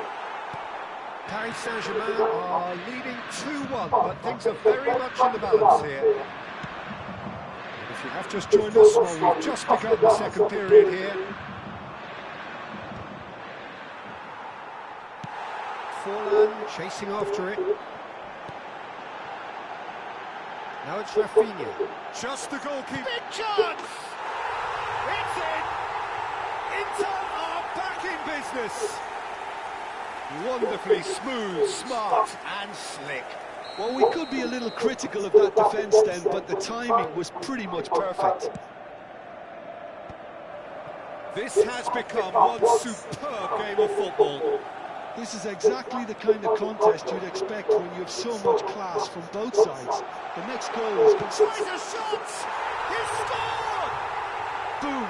Paris Saint-Germain are leading 2-1, but things are very much in the balance here. And if you have just joined us, well, we've just begun the second period here. Forlan chasing after it. Now it's Rafinha. Just the goalkeeper. Big chance! It's in! Inter are back in business. Wonderfully smooth, smart and slick. Well, we could be a little critical of that defence then, but the timing was pretty much perfect. This has become one superb game of football. This is exactly the kind of contest you'd expect when you have so much class from both sides. The next goal is... Tries a shot! He scored! Boom!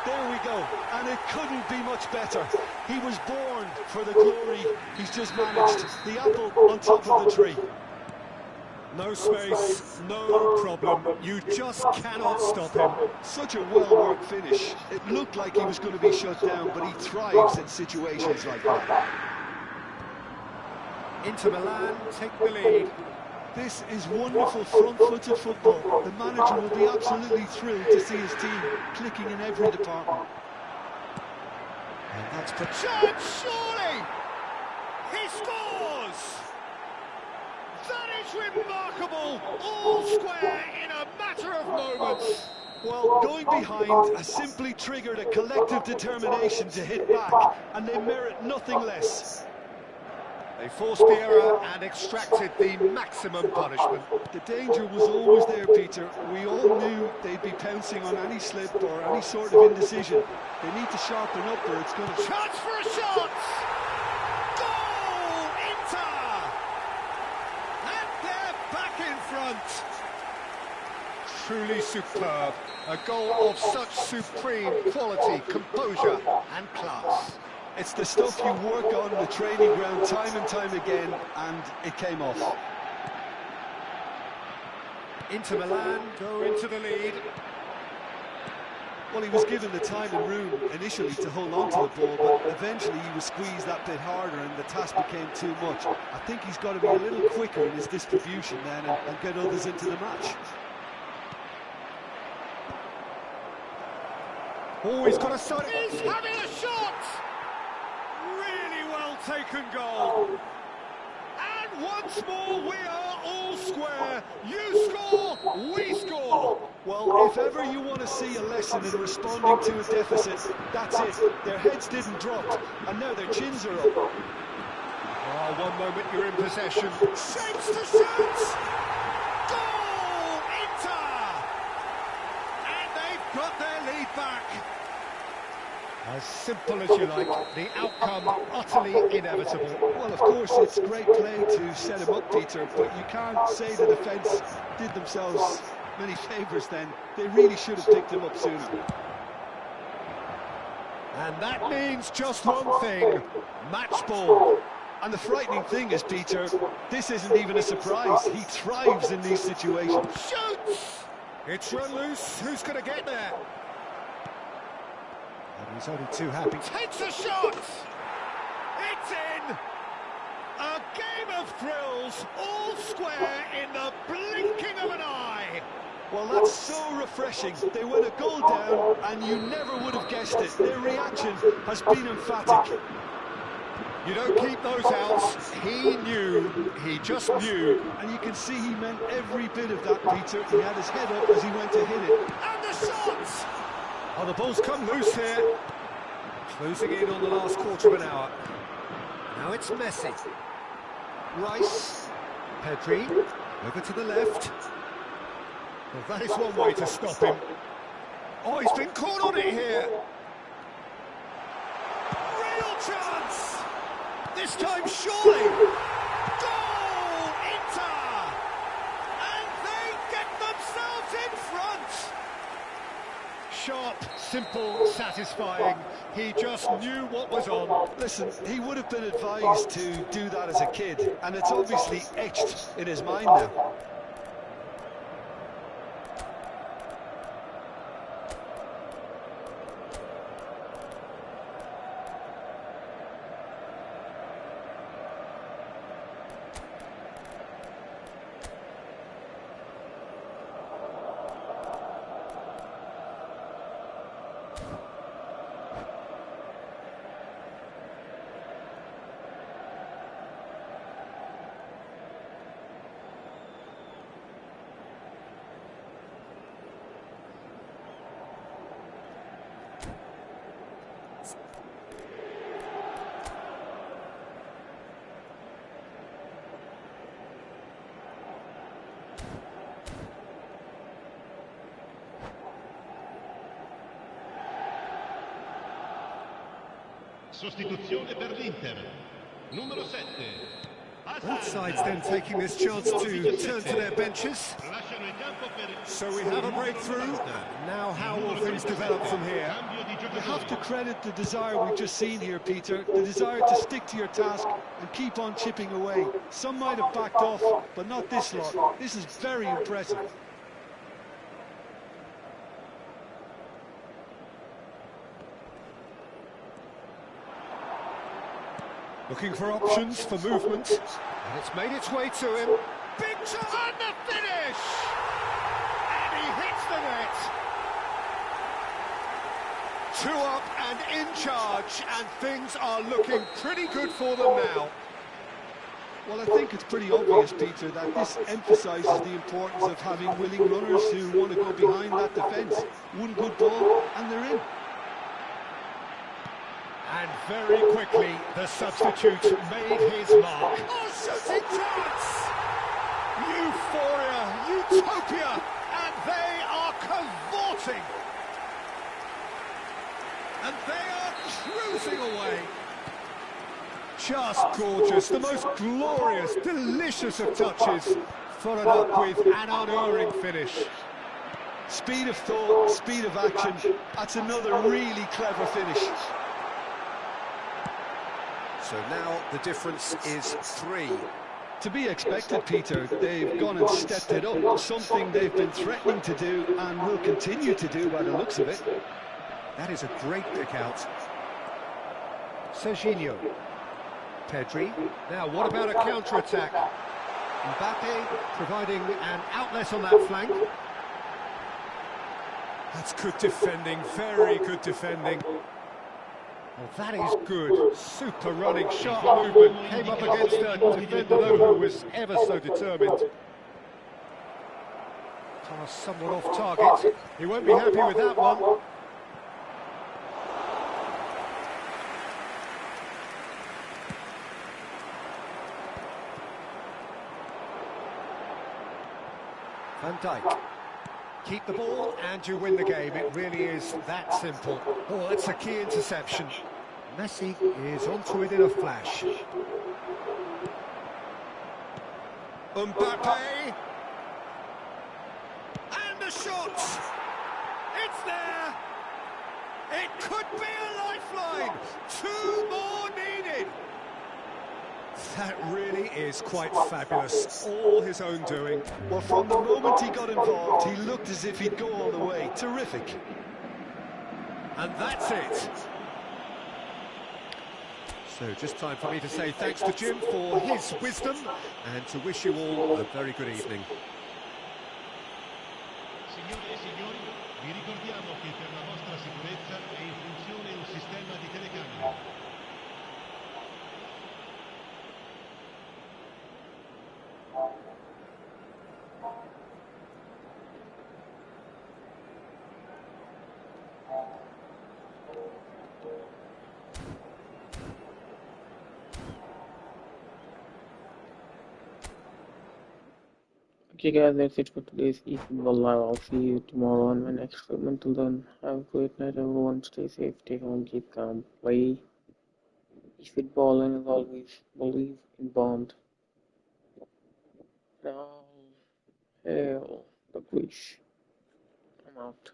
There we go. And it couldn't be much better. He was born for the glory he's just managed. The apple on top of the tree. No space, no problem. You just cannot stop him. Such a well-worked finish. It looked like he was going to be shut down, but he thrives in situations like that. Inter Milan take the lead. This is wonderful front-footed football. The manager will be absolutely thrilled to see his team clicking in every department. And that's Chance, surely! He scores! That is remarkable! All square in a matter of moments. Well, going behind has simply triggered a collective determination to hit back, and they merit nothing less. They forced the error and extracted the maximum punishment. The danger was always there, Peter. We all knew they'd be pouncing on any slip or any sort of indecision. They need to sharpen up or it's going to... Chance for a shot! Goal! Inter! And they're back in front. Truly superb. A goal of such supreme quality, composure and class. It's the stuff you work on the training ground time and time again, and it came off. Inter Milan go into the lead. Well, he was given the time and room initially to hold on to the ball, but eventually he was squeezed that bit harder and the task became too much. I think he's got to be a little quicker in his distribution then and get others into the match. Oh, he's got a shot. He's having a shot! Really well taken goal. And once more we are all square. You score, we score. Well, if ever you want to see a lesson in responding to a deficit, that's it. Their heads didn't drop, and now their chins are up. Oh, one moment you're in possession. Shapes to shoot! Goal, Inter! And they've got their lead back. As simple as you like, the outcome utterly inevitable. Well, of course, it's great play to set him up, Peter, but you can't say the defence did themselves many favours then. They really should have picked him up sooner. And that means just one thing, match ball. And the frightening thing is, Peter, this isn't even a surprise. He thrives in these situations. Shoots! It's run loose, who's going to get there? And he's only too happy. Takes a shot! It's in! A game of thrills, all square in the blinking of an eye! Well, that's so refreshing. They went a goal down, and you never would have guessed it. Their reaction has been emphatic. You don't keep those outs. He knew, he just knew. And you can see he meant every bit of that, Peter. He had his head up as he went to hit it. And the shots! Oh, the ball's come loose here. Closing in on the last quarter of an hour. Now it's Messi. Rice. Pedri. Over to the left. Well, that is one way to stop him. Oh, he's been caught on it here. Real chance! This time, surely! Goal! Inter! And they get themselves in front! Sharp, simple, satisfying. He just knew what was on. Listen, he would have been advised to do that as a kid, and it's obviously etched in his mind now. Sostituzione per l'Inter. Numero 7. Both sides then taking this chance to turn to their benches. So we have a breakthrough. Now how will things develop from here? You have to credit the desire we've just seen here, Peter. The desire to stick to your task and keep on chipping away. Some might have backed off, but not this lot. This is very impressive. Looking for options for movement. And it's made its way to him. Big shot and the finish! And he hits the net. 2 up and in charge, and things are looking pretty good for them now. Well, I think it's pretty obvious, Peter, that this emphasises the importance of having willing runners who want to go behind that defence. One good ball, and they're in. And very quickly, the substitute made his mark. Oh, shooting chance! Euphoria, utopia, and they are cavorting. And they are cruising away. Just gorgeous, the most glorious, delicious of touches, followed up with an unerring finish. Speed of thought, speed of action. That's another really clever finish. So now the difference is 3. To be expected, Peter. They've gone and stepped it up, something they've been threatening to do and will continue to do by the looks of it. That is a great pick out. Serginho. Pedri. Now, what about a counter-attack? Mbappe providing an outlet on that flank. That's good defending, very good defending. Well, that is good. Super running, sharp movement. Came up against a defender, though, who was ever so determined. Pass somewhat off target. He won't be happy with that one. Van Dijk. Keep the ball and you win the game. It really is that simple. Oh, that's a key interception. Messi is onto it in a flash. Mbappe. And the shot! It's there! It could be a lifeline! 2 more needed! That really is quite fabulous. All his own doing. Well, from the moment he got involved, he looked as if he'd go all the way. Terrific. And that's it. So just time for me to say thanks to Jim for his wisdom and to wish you all a very good evening. Signore e signori, vi ricordiamo che per la vostra sicurezza è in funzione un sistema di telecamere. Okay guys, that's it for today's eFootball Live. I'll see you tomorrow on my next film. Until then, have a great night everyone. Stay safe, stay home, keep calm, play eFootball, and as always, believe in Bond. Now, hail the Greece. I'm out.